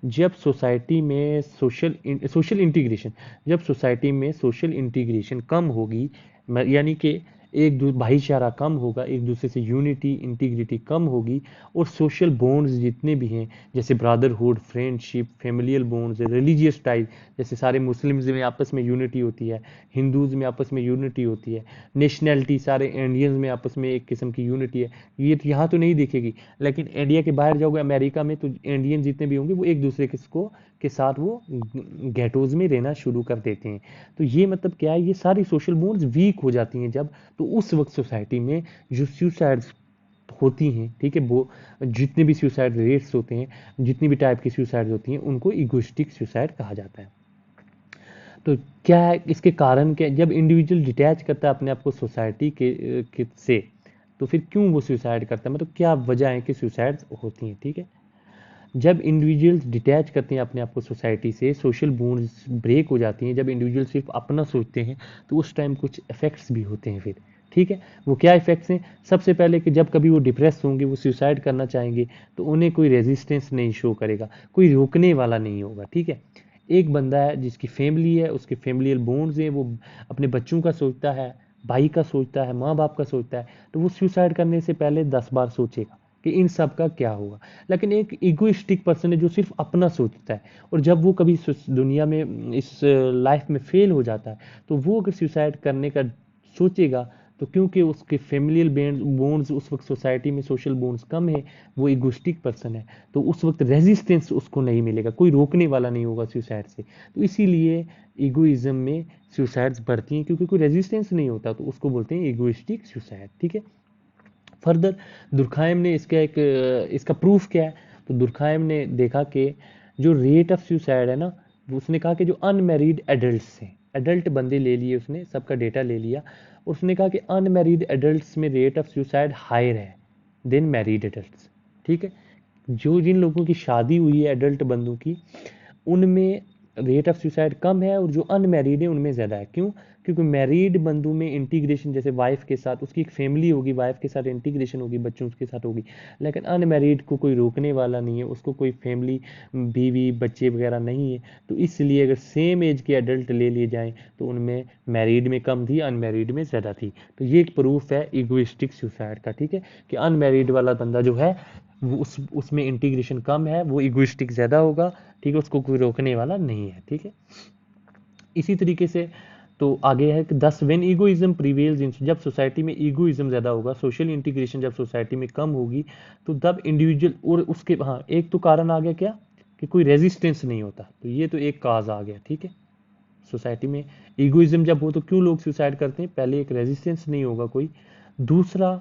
जब सोसाइटी में सोशल इंटीग्रेशन, जब सोसाइटी में सोशल इंटीग्रेशन कम होगी, यानी कि भाईचारा कम होगा, एक दूसरे से यूनिटी इंटीग्रिटी कम होगी, और सोशल बॉन्ड्स जितने भी हैं, जैसे brotherhood, friendship, familial bonds, religious ties, जैसे सारे मुस्लिम्स में आपस में यूनिटी होती है, हिंदूज में आपस में यूनिटी होती है, नेशनैलिटी सारे इंडियंस में आपस में एक किस्म की यूनिटी है, ये यहाँ तो नहीं दिखेगी। लेकिन इंडिया के बाहर जाओगे, अमेरिका में, तो इंडियन जितने भी होंगे वो एक दूसरे के साथ वो गेटोज में रहना शुरू कर देते हैं। तो ये मतलब क्या है, ये सारी सोशल बॉन्ड्स वीक हो जाती हैं जब, तो उस वक्त सोसाइटी में जो सुसाइड्स होती हैं, ठीक है, वो जितने भी सुसाइड रेट्स होते हैं, जितनी भी टाइप की सुसाइड होती हैं, उनको इगोइस्टिक सुसाइड कहा जाता है। तो क्या है इसके कारण, क्या जब इंडिविजुअल डिटैच करता है अपने आप को सोसाइटी से, तो फिर क्यों वो सुसाइड करता है, मतलब क्या वजह है कि सुसाइड होती हैं, ठीक है। जब इंडिविजुअल्स डिटैच करते हैं अपने आप को सोसाइटी से, सोशल बॉन्ड्स ब्रेक हो जाती हैं, जब इंडिविजुअल सिर्फ अपना सोचते हैं, तो उस टाइम कुछ इफेक्ट्स भी होते हैं फिर, ठीक है। वो क्या इफेक्ट्स हैं, सबसे पहले कि जब कभी वो डिप्रेस होंगे, वो सुसाइड करना चाहेंगे, तो उन्हें कोई रेजिस्टेंस नहीं शो करेगा, कोई रोकने वाला नहीं होगा, ठीक है। एक बंदा है जिसकी फैमिली है, उसके फैमिलियल बॉन्ड्स हैं, वो अपने बच्चों का सोचता है, भाई का सोचता है, माँ बाप का सोचता है, तो वो सुसाइड करने से पहले 10 बार सोचेगा कि इन सब का क्या होगा। लेकिन एक इगोइस्टिक पर्सन है जो सिर्फ अपना सोचता है, और जब वो कभी दुनिया में, इस लाइफ में फेल हो जाता है, तो वो अगर सुसाइड करने का सोचेगा, तो क्योंकि उसके फैमिलियल बॉन्ड्स उस वक्त सोसाइटी में सोशल बॉन्ड्स कम है, वो इगोइस्टिक पर्सन है, तो उस वक्त रेजिस्टेंस उसको नहीं मिलेगा, कोई रोकने वाला नहीं होगा सुसाइड से। तो इसीलिए इगोइज्म में सुसाइड्स बढ़ती हैं, क्योंकि कोई रेजिस्टेंस नहीं होता, तो उसको बोलते हैं इगोइस्टिक सुसाइड, ठीक है। फर्दर दुर्खाइम ने इसका प्रूफ क्या है, तो दुर्खाइम ने देखा कि जो रेट ऑफ सुसाइड है ना, उसने कहा कि जो अनमैरिड एडल्ट्स हैं, एडल्ट बंदे ले लिए उसने, सबका डेटा ले लिया, उसने कहा कि अनमैरिड एडल्ट्स में रेट ऑफ सुसाइड हायर है देन मैरिड एडल्ट्स, ठीक है। जो जिन लोगों की शादी हुई है एडल्ट बंदों की, उनमें रेट ऑफ सुसाइड कम है, और जो अनमैरिड है उनमें ज़्यादा है। क्यों? क्योंकि मैरिड बंदों में इंटीग्रेशन, जैसे वाइफ के साथ उसकी एक फैमिली होगी, वाइफ के साथ इंटीग्रेशन होगी, बच्चों उसके साथ होगी। लेकिन अनमैरिड को कोई रोकने वाला नहीं है, उसको कोई फैमिली, बीवी बच्चे वगैरह नहीं है, तो इसलिए अगर सेम एज के एडल्ट ले लिए जाएं, तो उनमें मैरिड में कम थी, अनमैरिड में ज़्यादा थी। तो ये एक प्रूफ है इगोइस्टिक सुसाइड का, ठीक है, कि अनमैरिड वाला बंदा जो है, वो उसमें इंटीग्रेशन कम है, वो इगोइस्टिक ज़्यादा होगा, ठीक है, उसको कोई रोकने वाला नहीं है, ठीक है। इसी तरीके से तो आगे है कि दस व्हेन ईगोइज्म प्रीवेल्स इन, जब सोसाइटी में ईगोइज्म ज़्यादा होगा, सोशल इंटीग्रेशन जब सोसाइटी में कम होगी, तो तब इंडिविजुअल, और उसके, हाँ, एक तो कारण आ गया क्या, कि कोई रेजिस्टेंस नहीं होता, तो ये तो एक काज आ गया, ठीक है। सोसाइटी में ईगोइज्म जब हो तो क्यों लोग सुसाइड करते हैं, पहले एक रेजिस्टेंस नहीं होगा कोई। दूसरा,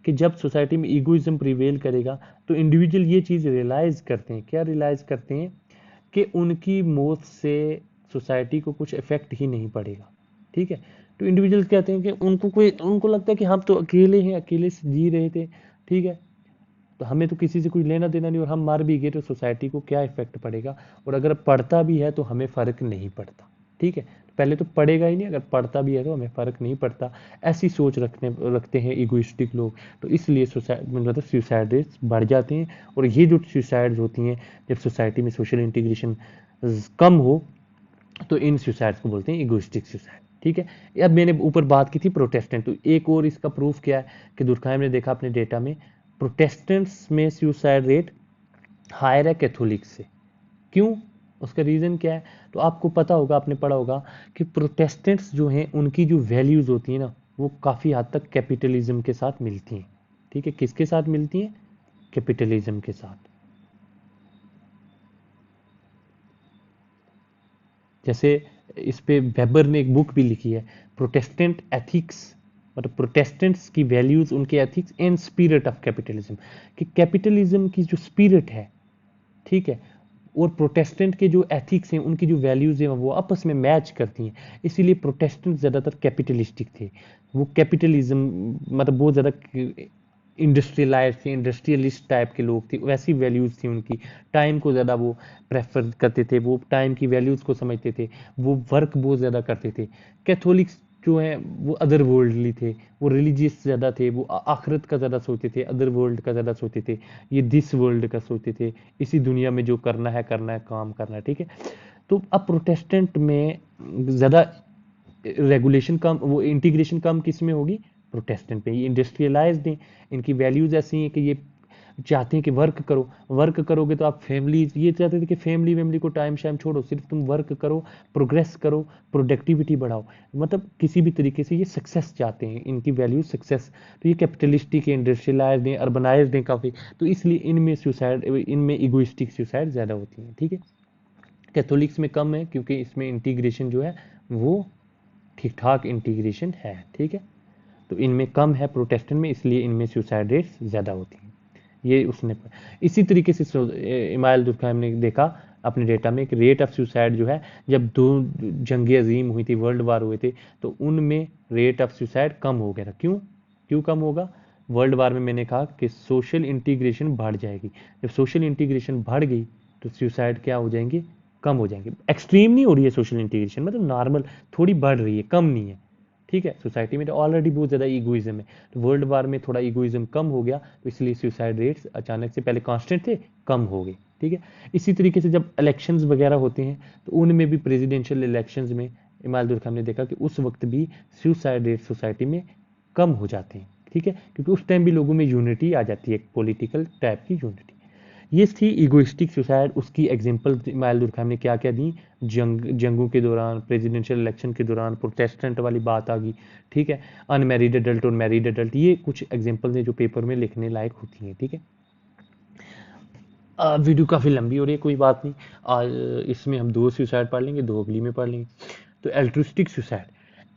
कि जब सोसाइटी में ईगोइज्म प्रिवेल करेगा, तो इंडिविजुअल ये चीज़ रियलाइज करते हैं, क्या रियलाइज करते हैं, कि उनकी मौत से सोसाइटी को कुछ इफेक्ट ही नहीं पड़ेगा, ठीक है। तो इंडिविजुअल कहते हैं कि उनको लगता है कि हम तो अकेले हैं, अकेले से जी रहे थे, ठीक है, तो हमें तो किसी से कुछ लेना देना नहीं, और हम मर भी गए तो सोसाइटी को क्या इफेक्ट पड़ेगा, और अगर पड़ता भी है तो हमें फर्क नहीं पड़ता, ठीक है। पहले तो पड़ेगा ही नहीं, अगर पड़ता भी है तो हमें फर्क नहीं पड़ता, ऐसी सोच रखते हैं इगोइस्टिक लोग। तो इसलिए सुसाइड, मतलब सुसाइड रेट्स बढ़ जाते हैं, और ये जो सुसाइड्स होती हैं जब सोसाइटी में सोशल इंटीग्रेशन कम हो, तो इन सुसाइड्स को बोलते हैं इगोइस्टिक सुसाइड, ठीक है। अब मैंने ऊपर बात की थी प्रोटेस्टेंट, तो एक और इसका प्रूफ क्या है, कि दुर्खाइम ने देखा अपने डेटा में, प्रोटेस्टेंट्स में सुसाइड रेट हायर है कैथोलिक से। क्यों? उसका रीज़न क्या है, तो आपको पता होगा, आपने पढ़ा होगा, कि प्रोटेस्टेंट्स जो हैं उनकी जो वैल्यूज़ होती हैं ना, वो काफ़ी हद तक कैपिटलिज्म के साथ मिलती हैं, ठीक है। किसके साथ मिलती हैं? कैपिटलिज्म के साथ। जैसे इस पे वेबर ने एक बुक भी लिखी है, प्रोटेस्टेंट एथिक्स, मतलब प्रोटेस्टेंट्स की वैल्यूज, उनके ethics and spirit of capitalism, कि कैपिटलिज्म की जो स्पिरिट है, ठीक है, और प्रोटेस्टेंट के जो एथिक्स हैं, उनकी जो वैल्यूज हैं, वो आपस में मैच करती हैं। इसीलिए प्रोटेस्टेंट ज़्यादातर कैपिटलिस्टिक थे, वो कैपिटलिज्म, मतलब बहुत ज़्यादा इंडस्ट्रियलाइज थे, इंडस्ट्रियलिस्ट टाइप के लोग थे, वैसी वैल्यूज थी उनकी। टाइम को ज़्यादा वो प्रेफर करते थे, वो टाइम की वैल्यूज को समझते थे, वो वर्क बहुत ज़्यादा करते थे। कैथोलिक्स जो हैं वो अदर वर्ल्डली थे, वो रिलीजियस ज़्यादा थे, वो आखिरत का ज़्यादा सोचते थे, अदर वर्ल्ड का ज़्यादा सोचते थे। ये दिस वर्ल्ड का सोचते थे, इसी दुनिया में जो करना है काम करना है, ठीक है। तो अब प्रोटेस्टेंट में ज़्यादा रेगुलेशन कम, वो इंटीग्रेशन कम किस में होगी, प्रोटेस्टेंट पे। ये इंडस्ट्रियलाइज्ड हैं, इनकी वैल्यूज ऐसी हैं कि ये चाहते हैं कि वर्क करो, वर्क करोगे तो आप फैमिली, ये चाहते थे कि फैमिली वैमिली को टाइम शाइम छोड़ो, सिर्फ तुम वर्क करो, प्रोग्रेस करो, प्रोडक्टिविटी बढ़ाओ। मतलब किसी भी तरीके से ये सक्सेस चाहते हैं, इनकी वैल्यू सक्सेस। तो ये कैपिटलिस्टिक है, इंडस्ट्रियलाइज्ड है, अर्बनाइज्ड है काफ़ी, तो इसलिए इनमें सुसाइड, इनमें इगोइस्टिक सुसाइड ज़्यादा होती है, ठीक है। कैथोलिक्स में कम है क्योंकि इसमें इंटीग्रेशन जो है वो ठीक ठाक इंटीग्रेशन है, ठीक है। तो इनमें कम है प्रोटेस्टेंट में, इसलिए इनमें सुसाइड रेट्स ज़्यादा होती हैं। ये उसने, इसी तरीके से इमाइल दुर्कheim ने देखा अपने डेटा में कि रेट ऑफ सुसाइड जो है, जब दो जंगें अजीम हुई थी, वर्ल्ड वार हुए थे, तो उनमें रेट ऑफ सुसाइड कम हो गया था। क्यों क्यों कम होगा? वर्ल्ड वार में मैंने कहा कि सोशल इंटीग्रेशन बढ़ जाएगी। जब सोशल इंटीग्रेशन बढ़ गई तो सुसाइड क्या हो जाएंगे, कम हो जाएंगे। एक्सट्रीम नहीं हो रही है सोशल इंटीग्रेशन, मतलब नॉर्मल थोड़ी बढ़ रही है, कम नहीं है, ठीक है। सोसाइटी में तो ऑलरेडी बहुत ज़्यादा ईगोइज्म है, तो वर्ल्ड वार में थोड़ा ईगोइज्म कम हो गया, तो इसलिए सुसाइड रेट्स अचानक से, पहले कांस्टेंट थे, कम हो गए, ठीक है। इसी तरीके से जब इलेक्शंस वगैरह होते हैं तो उनमें भी, प्रेसिडेंशियल इलेक्शंस में इमाल दुर्कheim ने देखा कि उस वक्त भी सुसाइड रेट सोसाइटी में कम हो जाते हैं, ठीक है, क्योंकि उस टाइम भी लोगों में यूनिटी आ जाती है, एक पॉलिटिकल टाइप की यूनिटी। ये थी इगोइस्टिक सुसाइड। उसकी एग्जांपल इमाल दुर्कheim ने क्या क्या दी, जंगों के दौरान, प्रेसिडेंशियल इलेक्शन के दौरान, प्रोटेस्टेंट वाली बात आ गई, ठीक है। अनमैरिड अडल्ट और मैरिड अडल्ट, ये कुछ एग्जांपल हैं जो पेपर में लिखने लायक होती हैं, ठीक है। वीडियो काफ़ी लंबी हो रही है, कोई बात नहीं, इसमें हम दो सुसाइड पढ़ लेंगे, दो अगली में पढ़ लेंगे। तो एल्ट्रिस्टिक सुसाइड,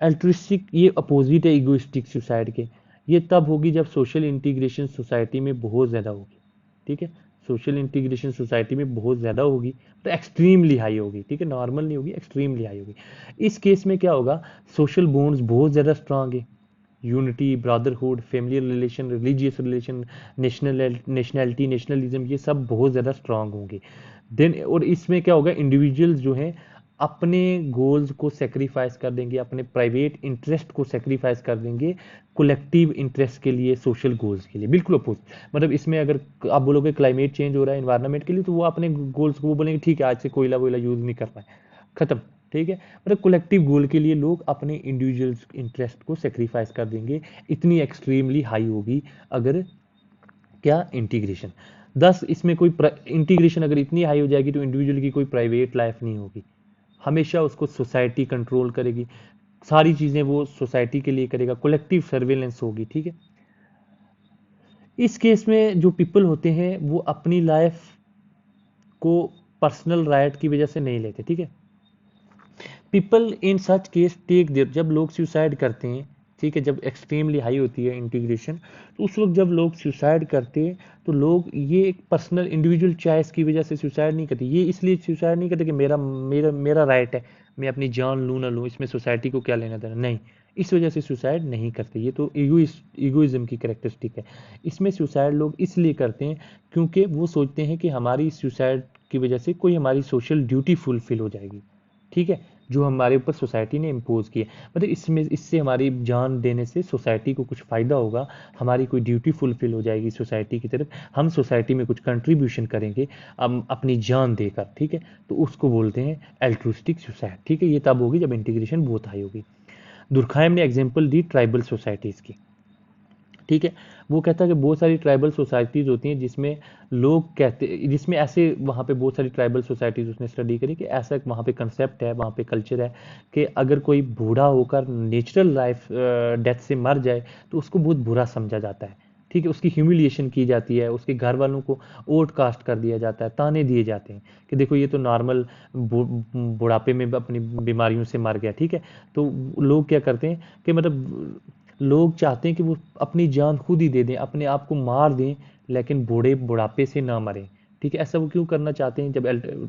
एल्ट्रिस्टिक ये अपोजिट है इगोइस्टिक सुसाइड के। ये तब होगी जब सोशल इंटीग्रेशन सोसाइटी में बहुत ज़्यादा होगी, ठीक है। सोशल इंटीग्रेशन सोसाइटी में बहुत ज़्यादा होगी तो एक्सट्रीमली हाई होगी, ठीक है, नॉर्मल नहीं होगी, एक्सट्रीमली हाई होगी। इस केस में क्या होगा, सोशल बॉन्ड्स बहुत ज़्यादा स्ट्रांग है, unity, brotherhood, family relation, religious relation, nationality, nationalism, ये सब बहुत ज़्यादा स्ट्रांग होंगे। देन और इसमें क्या होगा, इंडिविजुअल्स जो हैं अपने गोल्स को सेक्रीफाइस कर देंगे, अपने प्राइवेट इंटरेस्ट को सेक्रीफाइस कर देंगे कलेक्टिव इंटरेस्ट के लिए, सोशल गोल्स के लिए, बिल्कुल अपोजिट। मतलब इसमें अगर आप बोलोगे क्लाइमेट चेंज हो रहा है इन्वायरमेंट के लिए, तो वो अपने गोल्स को वो बोलेंगे ठीक है आज से कोयला वोयला यूज़ नहीं करना है, खत्म, ठीक है। मतलब कलेक्टिव गोल के लिए लोग अपने इंडिविजुअल इंटरेस्ट को सेक्रीफाइस कर देंगे। इतनी एक्सट्रीमली हाई होगी अगर क्या, इंटीग्रेशन। दस इसमें कोई इंटीग्रेशन अगर इतनी हाई हो जाएगी तो इंडिविजुअल की कोई प्राइवेट लाइफ नहीं होगी, हमेशा उसको सोसाइटी कंट्रोल करेगी, सारी चीज़ें वो सोसाइटी के लिए करेगा, कलेक्टिव सर्वेलेंस होगी, ठीक है। इस केस में जो पीपल होते हैं वो अपनी लाइफ को पर्सनल राइट की वजह से नहीं लेते, ठीक है। People in such case take their, जब लोग सुसाइड करते हैं, ठीक है, जब एक्सट्रीमली हाई होती है इंटीग्रेशन, तो उस वक्त जब लोग सुसाइड करते हैं तो लोग ये एक पर्सनल इंडिविजुअल चॉइस की वजह से सुसाइड नहीं करते। ये इसलिए सुसाइड नहीं करते कि मेरा मेरा मेरा राइट है, मैं अपनी जान लूँ ना लूँ, इसमें सोसाइटी को क्या लेना देना, नहीं, इस वजह से सुसाइड नहीं करते। ये तो ईगोइज्म की करेक्टरिस्टिक है। इसमें सुसाइड लोग इसलिए करते हैं क्योंकि वो सोचते हैं कि हमारी सुसाइड की वजह से कोई हमारी सोशल ड्यूटी फुलफिल हो जाएगी, ठीक है, जो हमारे ऊपर सोसाइटी ने इम्पोज किया। मतलब इसमें, इससे हमारी जान देने से सोसाइटी को कुछ फ़ायदा होगा, हमारी कोई ड्यूटी फुलफिल हो जाएगी सोसाइटी की तरफ, हम सोसाइटी में कुछ कंट्रीब्यूशन करेंगे अपनी जान देकर, ठीक है। तो उसको बोलते हैं एल्ट्रुस्टिक सुसाइड, ठीक है। ये तब होगी जब इंटीग्रेशन बहुत हाई होगी। दुर्कheim ने एग्जाम्पल दी ट्राइबल सोसाइटीज़ की, ठीक है। वो कहता है कि बहुत सारी ट्राइबल सोसाइटीज़ होती हैं जिसमें लोग कहते, जिसमें ऐसे, वहाँ पे बहुत सारी ट्राइबल सोसाइटीज़ उसने स्टडी करी कि ऐसा वहाँ पे कंसेप्ट है, वहाँ पे कल्चर है कि अगर कोई बूढ़ा होकर नेचुरल लाइफ डेथ से मर जाए तो उसको बहुत बुरा समझा जाता है, ठीक है, उसकी ह्यूमिलिएशन की जाती है, उसके घर वालों को आउटकास्ट कर दिया जाता है, ताने दिए जाते हैं कि देखो ये तो नॉर्मल बुढ़ापे में अपनी बीमारियों से मर गया, ठीक है। तो लोग क्या करते हैं कि मतलब लोग चाहते हैं कि वो अपनी जान खुद ही दे दें, अपने आप को मार दें, लेकिन बूढ़ापे से ना मरें, ठीक है। ऐसा वो क्यों करना चाहते हैं जब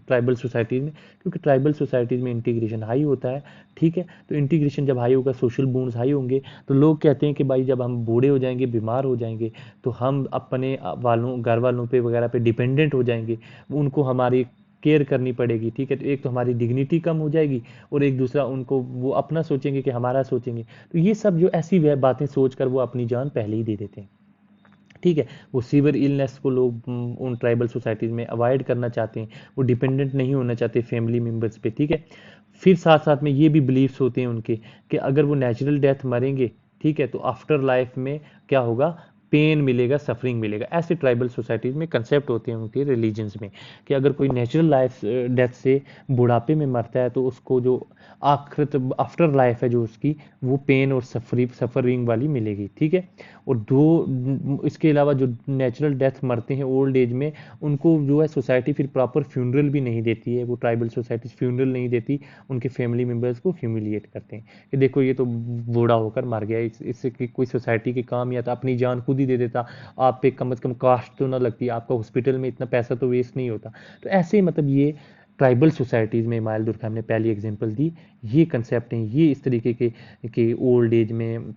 ट्राइबल सोसाइटीज में? क्योंकि ट्राइबल सोसाइटीज में इंटीग्रेशन हाई होता है। ठीक है, तो इंटीग्रेशन जब हाई होगा, सोशल बॉन्ड्स हाई होंगे, तो लोग कहते हैं कि भाई जब हम बूढ़े हो जाएंगे, बीमार हो जाएंगे, तो हम अपने वालों, घर वालों पे वगैरह पे डिपेंडेंट हो जाएंगे, उनको हमारी केयर करनी पड़ेगी। ठीक है, तो एक तो हमारी डिग्निटी कम हो जाएगी, और एक दूसरा उनको वो अपना सोचेंगे कि हमारा सोचेंगे। तो ये सब जो ऐसी बातें सोचकर वो अपनी जान पहले ही दे देते हैं। ठीक है, वो सीवियर इलनेस को लोग उन ट्राइबल सोसाइटीज़ में अवॉइड करना चाहते हैं, वो डिपेंडेंट नहीं होना चाहते फैमिली मेम्बर्स पे। ठीक है, फिर साथ साथ में ये भी बिलीव्स होते हैं उनके कि अगर वो नेचुरल डेथ मरेंगे, ठीक है, तो आफ्टर लाइफ में क्या होगा, पेन मिलेगा, सफरिंग मिलेगा। ऐसे ट्राइबल सोसाइटीज़ में कंसेप्ट होते हैं उनके रिलीजन्स में कि अगर कोई नेचुरल लाइफ डेथ से बुढ़ापे में मरता है, तो उसको जो आखिरत आफ्टर लाइफ है जो उसकी, वो पेन और सफरिंग वाली मिलेगी। ठीक है, और दो इसके अलावा जो नेचुरल डेथ मरते हैं ओल्ड एज में, उनको जो है सोसाइटी फिर प्रॉपर फ्यूनरल भी नहीं देती है। वो ट्राइबल सोसाइटी फ्यूनरल नहीं देती, उनके फैमिली मेम्बर्स को ह्यूमिलिएट करते हैं कि देखो ये तो बूढ़ा होकर मर गया, इससे कोई सोसाइटी के काम या था, अपनी जान खुद ही दे देता, आप पे कम से कम कास्ट तो ना लगती, आपका हॉस्पिटल में इतना पैसा तो वेस्ट नहीं होता। तो ऐसे मतलब ये ट्राइबल सोसाइटीज़ में माइल दुर्कheim ने पहली एग्जांपल दी। ये कंसेप्ट हैं, ये इस तरीके के ओल्ड एज में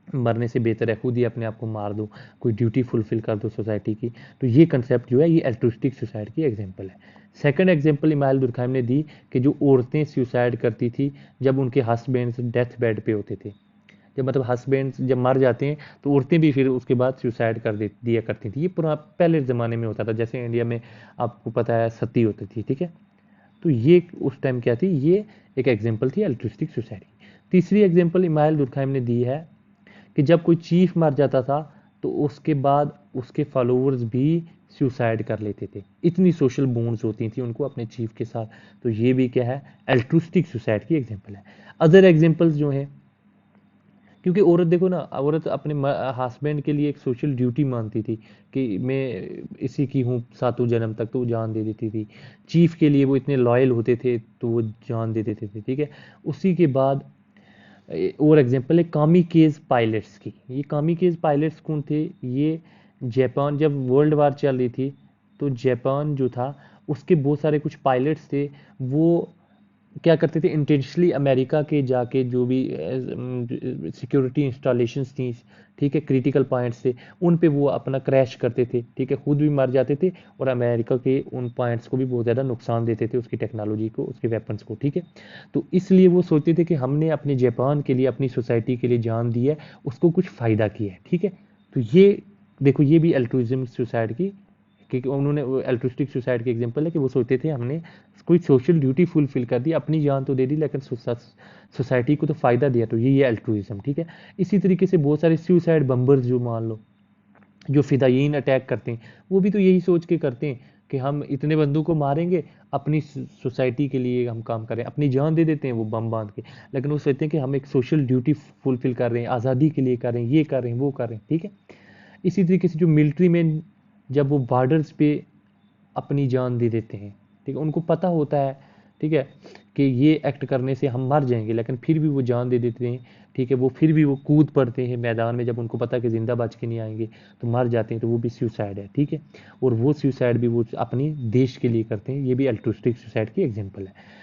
मरने से बेहतर है खुद ही अपने आप को मार दो, कोई ड्यूटी फुलफिल कर दो सोसाइटी की। तो ये कंसेप्ट जो है ये एल्ट्रुइस्टिक सुसाइड की एग्जांपल है। सेकंड एग्जांपल इमाइल दुर्कheim ने दी कि जो औरतें सुसाइड करती थी जब उनके हस्बैंड्स डेथ बेड पे होते थे। जब मतलब हस्बैंड जब मर जाते हैं, तो औरतें भी फिर उसके बाद सुसाइड कर दिया करती थी। ये पुरा पहले ज़माने में होता था, जैसे इंडिया में आपको पता है सती होती थी। ठीक है, तो ये उस टाइम क्या थी, ये एक एग्जांपल थी एल्ट्रुइस्टिक सुसाइड की। तीसरी एग्जांपल इमाइल दुर्कheim ने दी है कि जब कोई चीफ मर जाता था, तो उसके बाद उसके फॉलोअर्स भी सुसाइड कर लेते थे। इतनी सोशल बॉन्ड्स होती थी उनको अपने चीफ के साथ। तो ये भी क्या है, एल्ट्रुइस्टिक सुसाइड की एग्जांपल है। अदर एग्जांपल्स जो हैं, क्योंकि औरत देखो ना, औरत अपने हस्बैंड के लिए एक सोशल ड्यूटी मानती थी कि मैं इसी की हूँ सातों जन्म तक, तो वो जान दे देती थी। चीफ के लिए वो इतने लॉयल होते थे, तो वो जान दे देते थे। ठीक है, उसी के बाद और एग्जांपल है कामिकेज पायलट्स की। ये कामिकेज पायलट्स कौन थे? ये जापान, जब वर्ल्ड वार चल रही थी, तो जापान जो था उसके बहुत सारे कुछ पायलट्स थे, वो क्या करते थे, इंटेंशनली अमेरिका के जाके जो भी सिक्योरिटी इंस्टॉलेशंस थी, ठीक है, क्रिटिकल पॉइंट्स थे, उन पे वो अपना क्रैश करते थे। ठीक है, खुद भी मर जाते थे, और अमेरिका के उन पॉइंट्स को भी बहुत ज़्यादा नुकसान देते थे, उसकी टेक्नोलॉजी को, उसके वेपन्स को। ठीक है, तो इसलिए वो सोचते थे कि हमने अपने जापान के लिए, अपनी सोसाइटी के लिए जान दी है, उसको कुछ फ़ायदा किया है। ठीक है, तो ये देखो, ये भी अल्ट्रुइज्म सुसाइड की, क्योंकि उन्होंने अल्ट्रुइस्टिक सुसाइड की एग्जांपल है कि वो सोचते थे हमने कोई सोशल ड्यूटी फुलफिल कर दी, अपनी जान तो दे दी, लेकिन सोसाइटी को तो फायदा दिया। तो ये अल्ट्रुइज्म। ठीक है, इसी तरीके से बहुत सारे सुसाइड बम्बर्स जो मान लो, जो फिदायीन अटैक करते हैं, वो भी तो यही सोच के करते हैं कि हम इतने बंदों को मारेंगे, अपनी सोसाइटी के लिए हम काम करें, अपनी जान दे देते हैं वो बम बांध के, लेकिन वो सोचते हैं कि हम एक सोशल ड्यूटी फुलफिल कर रहे हैं, आज़ादी के लिए कर रहे हैं, ये कर रहे हैं, वो कर रहे हैं। ठीक है, इसी तरीके से जो मिलिट्री में जब वो बॉर्डर्स पे अपनी जान दे देते हैं, ठीक है, उनको पता होता है, ठीक है, कि ये एक्ट करने से हम मर जाएंगे, लेकिन फिर भी वो जान दे देते हैं। ठीक है, वो फिर भी वो कूद पड़ते हैं मैदान में, जब उनको पता है कि जिंदा बच के नहीं आएंगे तो मर जाते हैं, तो वो भी सुसाइड है। ठीक है, और वो सुसाइड भी वो अपनी देश के लिए करते हैं। ये भी अल्ट्रुइस्टिक सुसाइड की एग्जाम्पल है।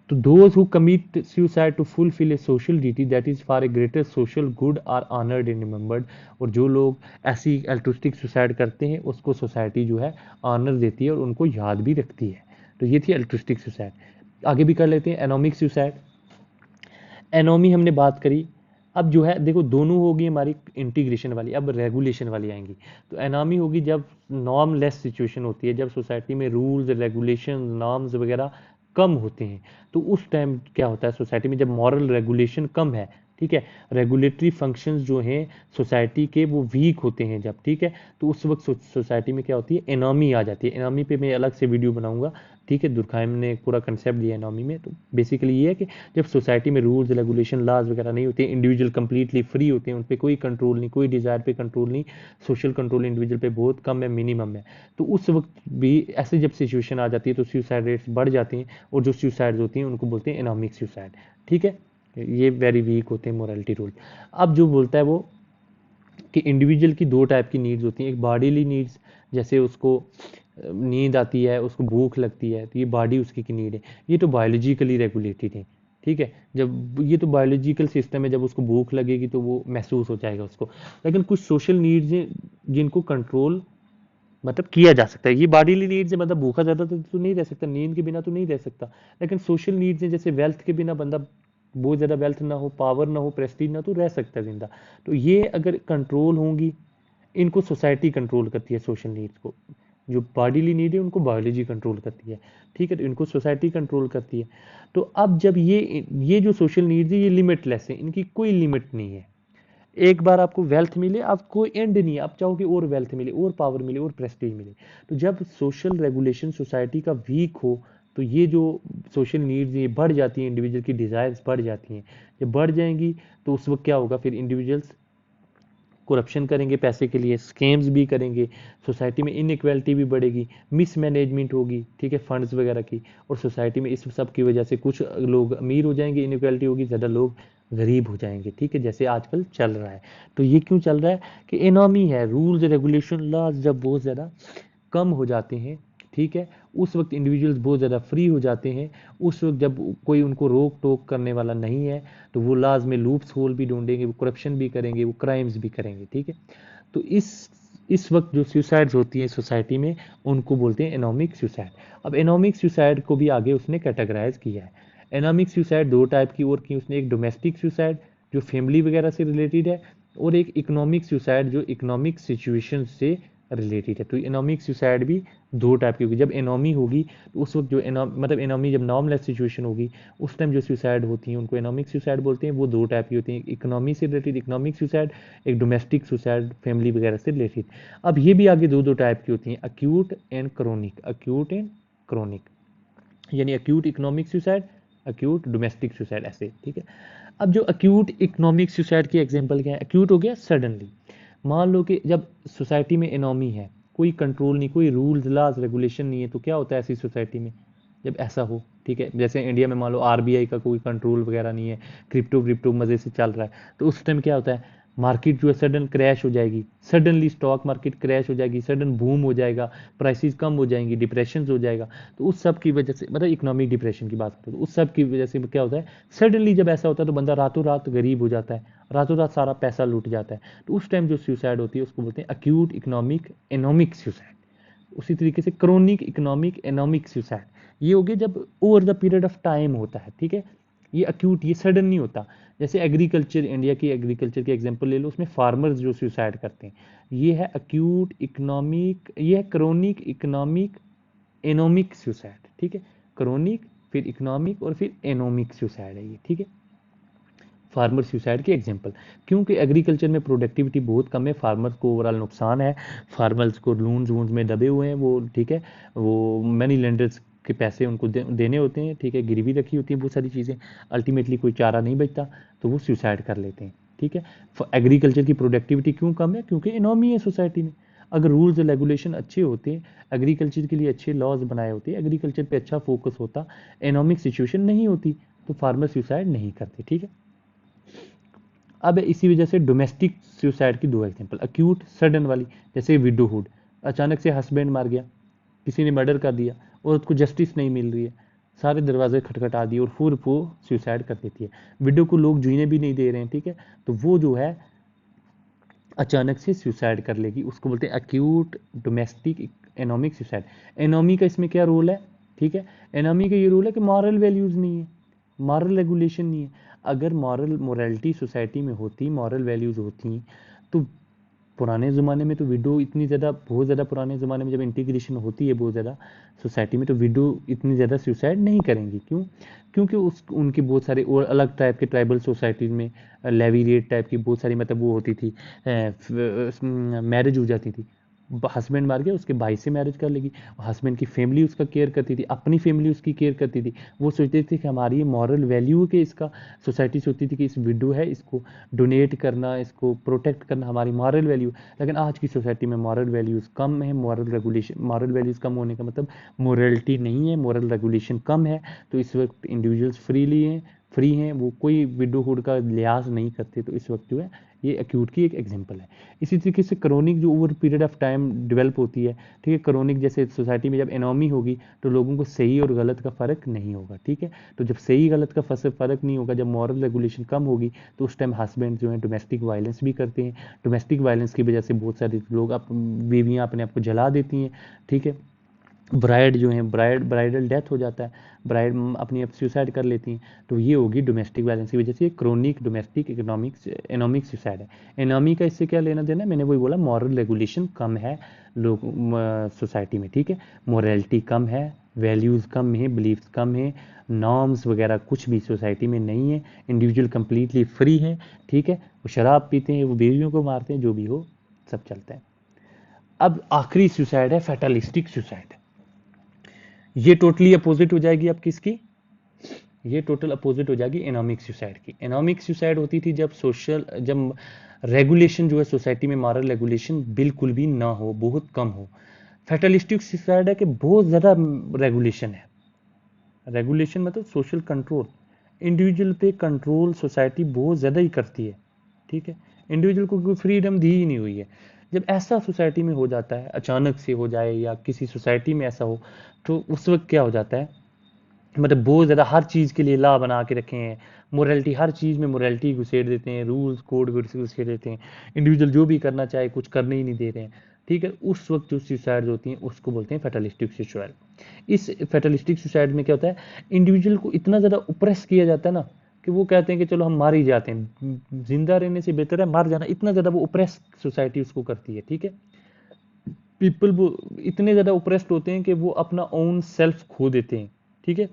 तो those who commit suicide to fulfill a social duty that is for a greater social good are honored and remembered। और जो लोग ऐसी अल्ट्रुइस्टिक सुसाइड करते हैं, उसको सोसाइटी जो है ऑनर देती है और उनको याद भी रखती है। तो ये थी अल्ट्रुइस्टिक सुसाइड। आगे भी कर लेते हैं एनोमिक सुसाइड। एनोमी हमने बात करी। अब जो है देखो, दोनों होगी हमारी इंटीग्रेशन वाली, अब रेगुलेशन वाली आएंगी। तो एनोमी होगी जब नॉर्म लेस सिचुएशन होती है, जब सोसाइटी में रूल्स रेगुलेशन नॉर्म्स वगैरह कम होते हैं। तो उस टाइम क्या होता है सोसाइटी में, जब मॉरल रेगुलेशन कम है, ठीक है, रेगुलेटरी फंक्शंस जो हैं सोसाइटी के वो वीक होते हैं जब, ठीक है, तो उस वक्त सोसाइटी में क्या होती है, एनोमी आ जाती है। एनोमी पे मैं अलग से वीडियो बनाऊंगा। ठीक है, दुर्कheim ने एक पूरा कंसेप्ट दिया एनोमी में। तो बेसिकली ये है कि जब सोसाइटी में रूल्स रेगुलेशन लॉज वगैरह नहीं होते, इंडिविजुअल कंप्लीटली फ्री होते हैं, उन पर कोई कंट्रोल नहीं, कोई डिज़ायर पे कंट्रोल नहीं, सोशल कंट्रोल इंडिविजुअल पे बहुत कम है, मिनिमम है। तो उस वक्त भी ऐसे जब सिचुएशन आ जाती है, तो सुसाइड रेट्स बढ़ जाती हैं, और जो सुसाइड होती हैं उनको बोलते हैं एनोमिक सुसाइड। ठीक है, ये वेरी वीक होते हैं मोरालिटी रूल। अब जो बोलता है वो कि इंडिविजुअल की दो टाइप की नीड्स होती हैं, एक बॉडीली नीड्स, जैसे उसको नींद आती है, उसको भूख लगती है, तो ये बॉडी उसकी की नीड है। ये तो बायोलॉजिकली रेगुलेटेड है, ठीक है। जब ये तो बायोलॉजिकल सिस्टम है, जब उसको भूख लगेगी तो वो महसूस हो जाएगा उसको। लेकिन कुछ सोशल नीड्स हैं जिनको कंट्रोल मतलब किया जा सकता है। ये बॉडीली नीड्स है, मतलब भूखा ज़्यादा तो नहीं रह सकता, नींद के बिना तो नहीं रह सकता। लेकिन सोशल नीड्स है, जैसे वेल्थ के बिना बंदा, बहुत ज़्यादा वेल्थ ना हो, पावर ना हो, प्रेस्टीज ना, तो रह सकता है जिंदा। तो ये अगर कंट्रोल होंगी, इनको सोसाइटी कंट्रोल करती है सोशल नीड्स को। जो बॉडीली नीड है उनको बायोलॉजी कंट्रोल करती है, ठीक है, तो इनको सोसाइटी कंट्रोल करती है। तो अब जब ये जो सोशल नीड्स है ये लिमिटलेस है, इनकी कोई लिमिट नहीं है। एक बार आपको वेल्थ मिले, आप कोई एंड नहीं है, आप चाहोगे और वेल्थ मिले, और पावर मिले, और प्रेस्टीज मिले। तो जब सोशल रेगुलेशन सोसाइटी का वीक हो, तो ये जो सोशल नीड्स ये बढ़ जाती हैं, इंडिविजुअल की डिज़ायर्स बढ़ जाती हैं। जब बढ़ जाएंगी तो उस वक्त क्या होगा, फिर इंडिविजुअल्स करप्शन करेंगे, पैसे के लिए स्कैम्स भी करेंगे, सोसाइटी में इनइक्वालिटी भी बढ़ेगी, मिसमैनेजमेंट होगी, ठीक है, फंड्स वगैरह की। और सोसाइटी में इस सब की वजह से कुछ लोग अमीर हो जाएंगे, इनइक्वालिटी होगी, ज़्यादा लोग गरीब हो जाएंगे, ठीक है, जैसे आजकल चल रहा है। तो ये क्यों चल रहा है कि इनॉमी है, रूल्स रेगुलेशन लॉज जब बहुत ज़्यादा कम हो जाते हैं, ठीक है, उस वक्त इंडिविजुअल्स बहुत ज़्यादा फ्री हो जाते हैं। उस वक्त जब कोई उनको रोक टोक करने वाला नहीं है, तो वो लाज में लूप्स होल भी ढूंढेंगे, वो करप्शन भी करेंगे, वो क्राइम्स भी करेंगे, ठीक है। तो इस वक्त जो सुसाइड्स होती है सोसाइटी में, उनको बोलते हैं एनोमिक सुसाइड। अब एनोमिक सुसाइड को भी आगे उसने कैटेगराइज किया है। एनोमिक सुसाइड दो टाइप की और की उसने, एक डोमेस्टिक सुसाइड जो फैमिली वगैरह से रिलेटेड है, और एक इकोनॉमिक सुसाइड जो इकोनॉमिक सिचुएशन से रिलेटेड है। तो इकोनॉमिक सुसाइड भी दो टाइप की होगी। जब एनोमी होगी तो उस वक्त जो मतलब एनोमी जब नॉर्मलेस सिचुएशन होगी, उस टाइम जो सुसाइड होती हैं उनको एनोमिक सुसाइड बोलते हैं। वो दो टाइप की होती हैं, इकोनॉमी से रिलेटेड इकोनॉमिक सुसाइड, एक डोमेस्टिक सुसाइड फैमिली वगैरह से रिलेटेड। अब ये भी आगे दो दो टाइप की होती हैं, acute and chronic, acute and chronic, यानी acute economic suicide, acute domestic suicide, ऐसे, ठीक है। अब जो अक्यूट इकोनॉमिक सुसाइड की एग्जांपल क्या है, अक्यूट हो गया सडनली। मान लो कि जब सोसाइटी में इनॉमी है, कोई कंट्रोल नहीं, कोई रूल्स लॉज रेगुलेशन नहीं है, तो क्या होता है ऐसी सोसाइटी में जब ऐसा हो, ठीक है, जैसे इंडिया में मान लो आरबीआई का कोई कंट्रोल वगैरह नहीं है, क्रिप्टो क्रिप्टो मजे से चल रहा है, तो उस टाइम क्या होता है, मार्केट जो है सडन क्रैश हो जाएगी, सडनली स्टॉक मार्केट क्रैश हो जाएगी, सडन बूम हो जाएगा, प्राइसेस कम हो जाएंगी, डिप्रेशन हो जाएगा। तो उस सब की वजह से, मतलब इकोनॉमिक डिप्रेशन की बात करें, तो उस सब की वजह से क्या होता है, सडनली जब ऐसा होता है तो बंदा रातों रात गरीब हो जाता है, रातों रात सारा पैसा लूट जाता है। तो उस टाइम जो सुसाइड होती है उसको बोलते हैं अक्यूट इकोनॉमिक एनोमिक सुसाइड। उसी तरीके से क्रोनिक इकोनॉमिक एनोमिक सुसाइड, ये हो गया जब over the period of time होता है, ठीक है। ये अक्यूट, ये सडन नहीं होता। जैसे एग्रीकल्चर, इंडिया की एग्रीकल्चर की एग्जांपल ले लो, उसमें फार्मर्स जो सुसाइड करते हैं, ये है अक्यूट इकोनॉमिक, ये है क्रोनिक इकोनॉमिक एनोमिक सुसाइड, ठीक है। क्रोनिक, फिर इकोनॉमिक, और फिर एनोमिक सुसाइड है ये, ठीक है। फार्मर सुसाइड की एग्जांपल, क्योंकि एग्रीकल्चर में प्रोडक्टिविटी बहुत कम है, फार्मर्स को ओवरऑल नुकसान है, फार्मर्स को लोन्स वून्स में दबे हुए हैं वो, ठीक है, वो मनी लेंडर्स के पैसे उनको देने होते हैं, ठीक है, गिरवी रखी होती है बहुत सारी चीज़ें, अल्टीमेटली कोई चारा नहीं बचता, तो वो सुसाइड कर लेते हैं, ठीक है। एग्रीकल्चर की प्रोडक्टिविटी क्यों कम है, क्योंकि इनॉमी है सोसाइटी में। अगर रूल्स रेगुलेशन अच्छे होते, एग्रीकल्चर के लिए अच्छे लॉज बनाए होते, एग्रीकल्चर पे अच्छा फोकस होता, इकोनॉमिक सिचुएशन नहीं होती, तो फार्मर सुसाइड नहीं करते, ठीक है। अब इसी वजह से डोमेस्टिक सुसाइड की दो एग्जांपल, अक्यूट सडन वाली, जैसे विडोहुड, अचानक से हस्बैंड मार गया, किसी ने मर्डर कर दिया, और उसको जस्टिस नहीं मिल रही है, सारे दरवाजे खटखटा दिए, और फिर वो सुसाइड कर देती है। विडो को लोग जीने भी नहीं दे रहे हैं, ठीक है, तो वो जो है अचानक से सुसाइड कर लेगी, उसको बोलते हैं acute domestic anomic suicide. Anomie का इसमें क्या रोल है, ठीक है, एनोमी का ये रोल है कि मॉरल वैल्यूज नहीं है, मॉरल रेगुलेशन नहीं है। अगर मॉरल मोरालिटी सोसाइटी में होती, मॉरल वैल्यूज होती, तो पुराने ज़माने में तो विडो इतनी ज़्यादा, बहुत ज़्यादा पुराने ज़माने में जब इंटीग्रेशन होती है बहुत ज़्यादा सोसाइटी में, तो विडो इतनी ज़्यादा सुसाइड नहीं करेंगी, क्यों, क्योंकि उस उनके बहुत सारे और अलग टाइप के ट्राइबल सोसाइटीज़ में लेवीरेट टाइप की बहुत सारी, मतलब वो होती थी, मैरिज हो जाती थी, हस्बैंड मार गया, उसके भाई से मैरिज कर लेगी, हस्बैंड की फैमिली उसका केयर करती थी, अपनी फैमिली उसकी केयर करती थी, वो सोचते थे कि हमारी ये मॉरल वैल्यू के इसका, सोसाइटी सोचती थी कि इस विडो है, इसको डोनेट करना, इसको प्रोटेक्ट करना हमारी मॉरल वैल्यू। लेकिन आज की सोसाइटी में मॉरल वैल्यूज़ कम है, मॉरल रेगुलेशन, मॉरल वैल्यूज़ कम होने का मतलब मोरलिटी नहीं है, मॉरल रेगुलेशन कम है। तो इस वक्त इंडिविजुअल्स फ्री हैं, वो कोई विडोहुड का लिहाज नहीं करते, तो इस वक्त जो है ये एक्यूट की एक एग्जांपल है। इसी तरीके से क्रोनिक जो over period of time develop होती है, ठीक है, क्रोनिक जैसे सोसाइटी में जब एनोमी होगी तो लोगों को सही और गलत का फ़र्क नहीं होगा, ठीक है। तो जब सही गलत का फ़र्क नहीं होगा, जब मॉरल रेगुलेशन कम होगी, तो उस टाइम हस्बैंड जो है डोमेस्टिक वायलेंस भी करते हैं। डोमेस्टिक वायलेंस की वजह से बहुत सारे लोग बीवियाँ अपने आप को जला देती हैं, ठीक है। ब्राइड जो है ब्राइडल डेथ हो जाता है, ब्राइड अपनी आप सुसाइड कर लेती हैं। तो ये होगी डोमेस्टिक वायलेंस की वजह से क्रोनिक डोमेस्टिक एनोमिक सुसाइड है। एनोमी का इससे क्या लेना देना, मैंने वही बोला, मॉरल रेगुलेशन कम है लोग सोसाइटी में, ठीक है। मोरालिटी कम है, वैल्यूज़ कम है, बिलीव्स कम है, नॉर्म्स वगैरह कुछ भी सोसाइटी में नहीं है, इंडिविजुअल कंप्लीटली फ्री है, ठीक है। वो शराब पीते हैं, वो बीवियों को मारते हैं, जो भी हो सब चलता है। अब आखिरी सुसाइड है फैटलिस्टिक सुसाइड। ये टोटली अपोजिट हो जाएगी अब किसकी, ये टोटल अपोजिट हो जाएगी एनोमिक सुसाइड की। एनोमिक सुसाइड होती थी जब रेगुलेशन जो है सोसाइटी में, मॉरल रेगुलेशन बिल्कुल भी ना हो, बहुत कम हो। फैटलिस्टिक सुसाइड है कि बहुत ज़्यादा रेगुलेशन है। रेगुलेशन मतलब सोशल कंट्रोल, इंडिविजुअल पे कंट्रोल सोसाइटी बहुत ज़्यादा ही करती है, ठीक है। इंडिविजुअल को कोई फ्रीडम दी ही नहीं हुई है। जब ऐसा सोसाइटी में हो जाता है, अचानक से हो जाए या किसी सोसाइटी में ऐसा हो, तो उस वक्त क्या हो जाता है, मतलब बहुत ज़्यादा हर चीज़ के लिए लॉ बना के रखे हैं, मोरालिटी, हर चीज़ में मोरालिटी घुसेड़ देते हैं, रूल्स कोड घुसेड़ देते हैं, इंडिविजुअल जो भी करना चाहे कुछ करने ही नहीं दे रहे हैं, ठीक है। उस वक्त जो सुसाइड होती हैं उसको बोलते हैं फैटलिस्टिक सुसाइड। इस फैटलिस्टिक सुसाइड में क्या होता है, इंडिविजुअल को इतना ज़्यादा ओप्रेस किया जाता है ना, कि वो कहते हैं कि चलो हम मार ही जाते हैं, जिंदा रहने से बेहतर है मार जाना, इतना ज़्यादा वो ओप्रेस सोसाइटी उसको करती है, ठीक है। पीपल वो इतने ज़्यादा ओप्रेस्ड होते हैं कि वो अपना ओन सेल्फ खो देते हैं, ठीक है,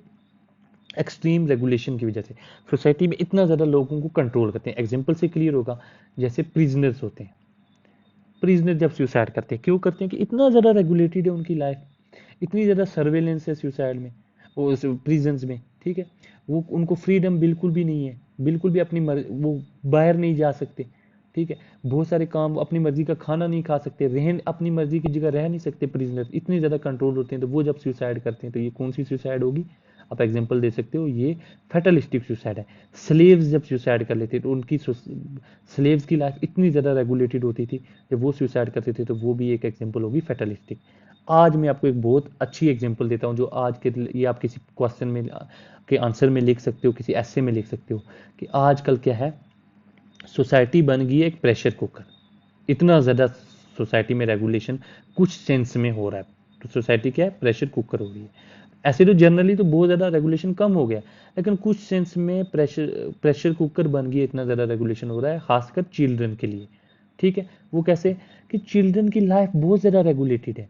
एक्सट्रीम रेगुलेशन की वजह से। सोसाइटी में इतना ज़्यादा लोगों को कंट्रोल करते हैं। एग्जाम्पल से क्लियर होगा, जैसे प्रिजनर्स होते हैं, प्रिजनर जब सुसाइड करते हैं, क्यों करते हैं कि इतना ज़्यादा रेगुलेटेड है उनकी लाइफ, इतनी ज़्यादा सर्वेलेंस है सुसाइड में, वो प्रिजन्स में, ठीक है। वो उनको फ्रीडम बिल्कुल भी नहीं है, बिल्कुल भी अपनी वो बाहर नहीं जा सकते, ठीक है। बहुत सारे काम वो अपनी मर्जी का खाना नहीं खा सकते, अपनी मर्जी की जगह रह नहीं सकते, प्रिजनर इतने ज़्यादा कंट्रोल होते हैं। तो वो जब सुसाइड करते हैं तो ये कौन सी सुसाइड होगी, आप एग्जांपल दे सकते हो, ये फैटलिस्टिक सुसाइड है। स्लेव्स जब सुसाइड कर लेते तो उनकी स्लेव्स की लाइफ इतनी ज़्यादा रेगुलेटेड होती थी, जब वो सुसाइड करते थे तो वो भी एक एग्जांपल होगी फैटलिस्टिक। आज मैं आपको एक बहुत अच्छी एग्जांपल देता हूँ, जो आज के ये आप किसी क्वेश्चन में के आंसर में लिख सकते हो, किसी ऐसे में लिख सकते हो, कि आजकल क्या है, सोसाइटी बन गई है एक प्रेशर कुकर। इतना ज़्यादा सोसाइटी में रेगुलेशन कुछ सेंस में हो रहा है, तो सोसाइटी क्या है, प्रेशर कुकर हो रही है। ऐसे तो जनरली तो बहुत ज़्यादा रेगुलेशन कम हो गया, लेकिन कुछ सेंस में प्रेशर कुकर बन गई, इतना ज़्यादा रेगुलेशन हो रहा है खासकर चिल्ड्रन के लिए, ठीक है। वो कैसे, कि चिल्ड्रन की लाइफ बहुत ज़्यादा रेगुलेटेड है,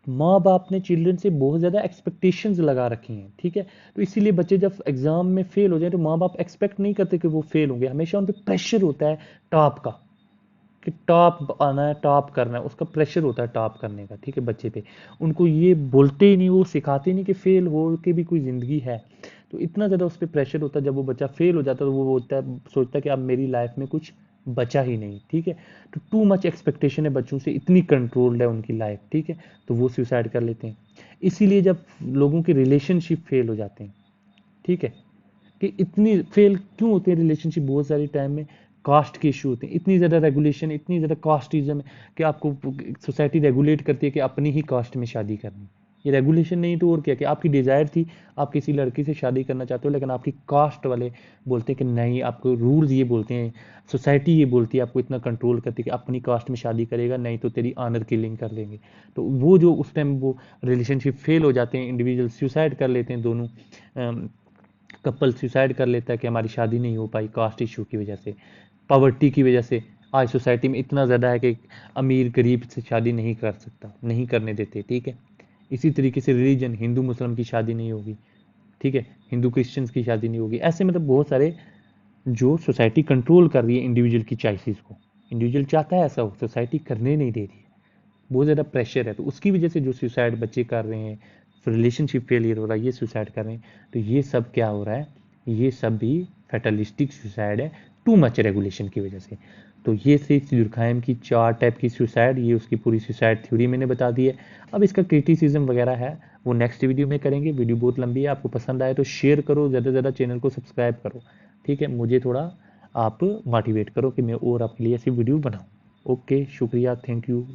माँ बाप ने चिल्ड्रन से बहुत ज़्यादा एक्सपेक्टेशंस लगा रखी हैं, ठीक है। तो इसीलिए बच्चे जब एग्जाम में फेल हो जाए तो माँ बाप एक्सपेक्ट नहीं करते कि वो फेल होंगे, हमेशा उन पर प्रेशर होता है टॉप का, कि टॉप आना है, टॉप करना है, उसका प्रेशर होता है टॉप करने का, ठीक है, बच्चे पे। उनको ये बोलते ही नहीं, वो सिखाते नहीं कि फेल हो के भी कोई ज़िंदगी है। तो इतना ज़्यादा उस पर प्रेशर होता है, जब वो बच्चा फेल हो जाता है तो वो सोचता है कि अब मेरी लाइफ में कुछ बचा ही नहीं, ठीक है। तो टू मच एक्सपेक्टेशन है बच्चों से, इतनी कंट्रोल्ड है उनकी लाइफ, ठीक है। तो वो सुसाइड कर लेते हैं। इसीलिए जब लोगों के रिलेशनशिप फेल हो जाते हैं, ठीक है, कि इतनी फेल क्यों होते हैं रिलेशनशिप, बहुत सारी टाइम में कास्ट के इशू होते हैं, इतनी ज़्यादा रेगुलेशन, इतनी ज़्यादा कास्टिज्म है कि आपको सोसाइटी रेगुलेट करती है कि अपनी ही कास्ट में शादी करनी। ये रेगुलेशन नहीं तो और क्या, कि आपकी डिज़ायर थी, आप किसी लड़की से शादी करना चाहते हो, लेकिन आपकी कास्ट वाले बोलते हैं कि नहीं, आपको रूल्स ये बोलते हैं, सोसाइटी ये बोलती है, आपको इतना कंट्रोल करती है कि अपनी कास्ट में शादी करेगा नहीं तो तेरी ऑनर किलिंग कर देंगे। तो वो जो उस टाइम वो रिलेशनशिप फेल हो जाते हैं, इंडिविजुअल सुसाइड कर लेते हैं, दोनों कपल सुसाइड कर लेता है कि हमारी शादी नहीं हो पाई कास्ट इशू की वजह से, पावर्टी की वजह से। आज सोसाइटी में इतना ज़्यादा है कि अमीर गरीब से शादी नहीं कर सकता, नहीं करने देते, ठीक है। इसी तरीके से रिलीजन, हिंदू मुस्लिम की शादी नहीं होगी, ठीक है, हिंदू क्रिश्चियंस की शादी नहीं होगी। ऐसे मतलब बहुत सारे जो सोसाइटी कंट्रोल कर रही है इंडिविजुअल की चॉइसेस को, इंडिविजुअल चाहता है ऐसा हो, सोसाइटी करने नहीं दे रही है, बहुत ज़्यादा प्रेशर है। तो उसकी वजह से जो सुसाइड बच्चे कर रहे हैं, रिलेशनशिप फेलियर हो रहा है, ये सुसाइड कर रहे हैं, तो ये सब क्या हो रहा है, ये सब भी फैटलिस्टिक सुसाइड है, टू मच रेगुलेशन की वजह से। तो ये थी दुर्खाइम की 4 टाइप की सुसाइड, ये उसकी पूरी सुसाइड थ्योरी मैंने बता दी है। अब इसका क्रिटिसिज्म वगैरह है वो नेक्स्ट वीडियो में करेंगे, वीडियो बहुत लंबी है, आपको पसंद आए तो शेयर करो, ज़्यादा से ज़्यादा चैनल को सब्सक्राइब करो, ठीक है। मुझे थोड़ा आप मोटिवेट करो कि मैं और आपके लिए ऐसी वीडियो बनाऊं। ओके, शुक्रिया, थैंक यू।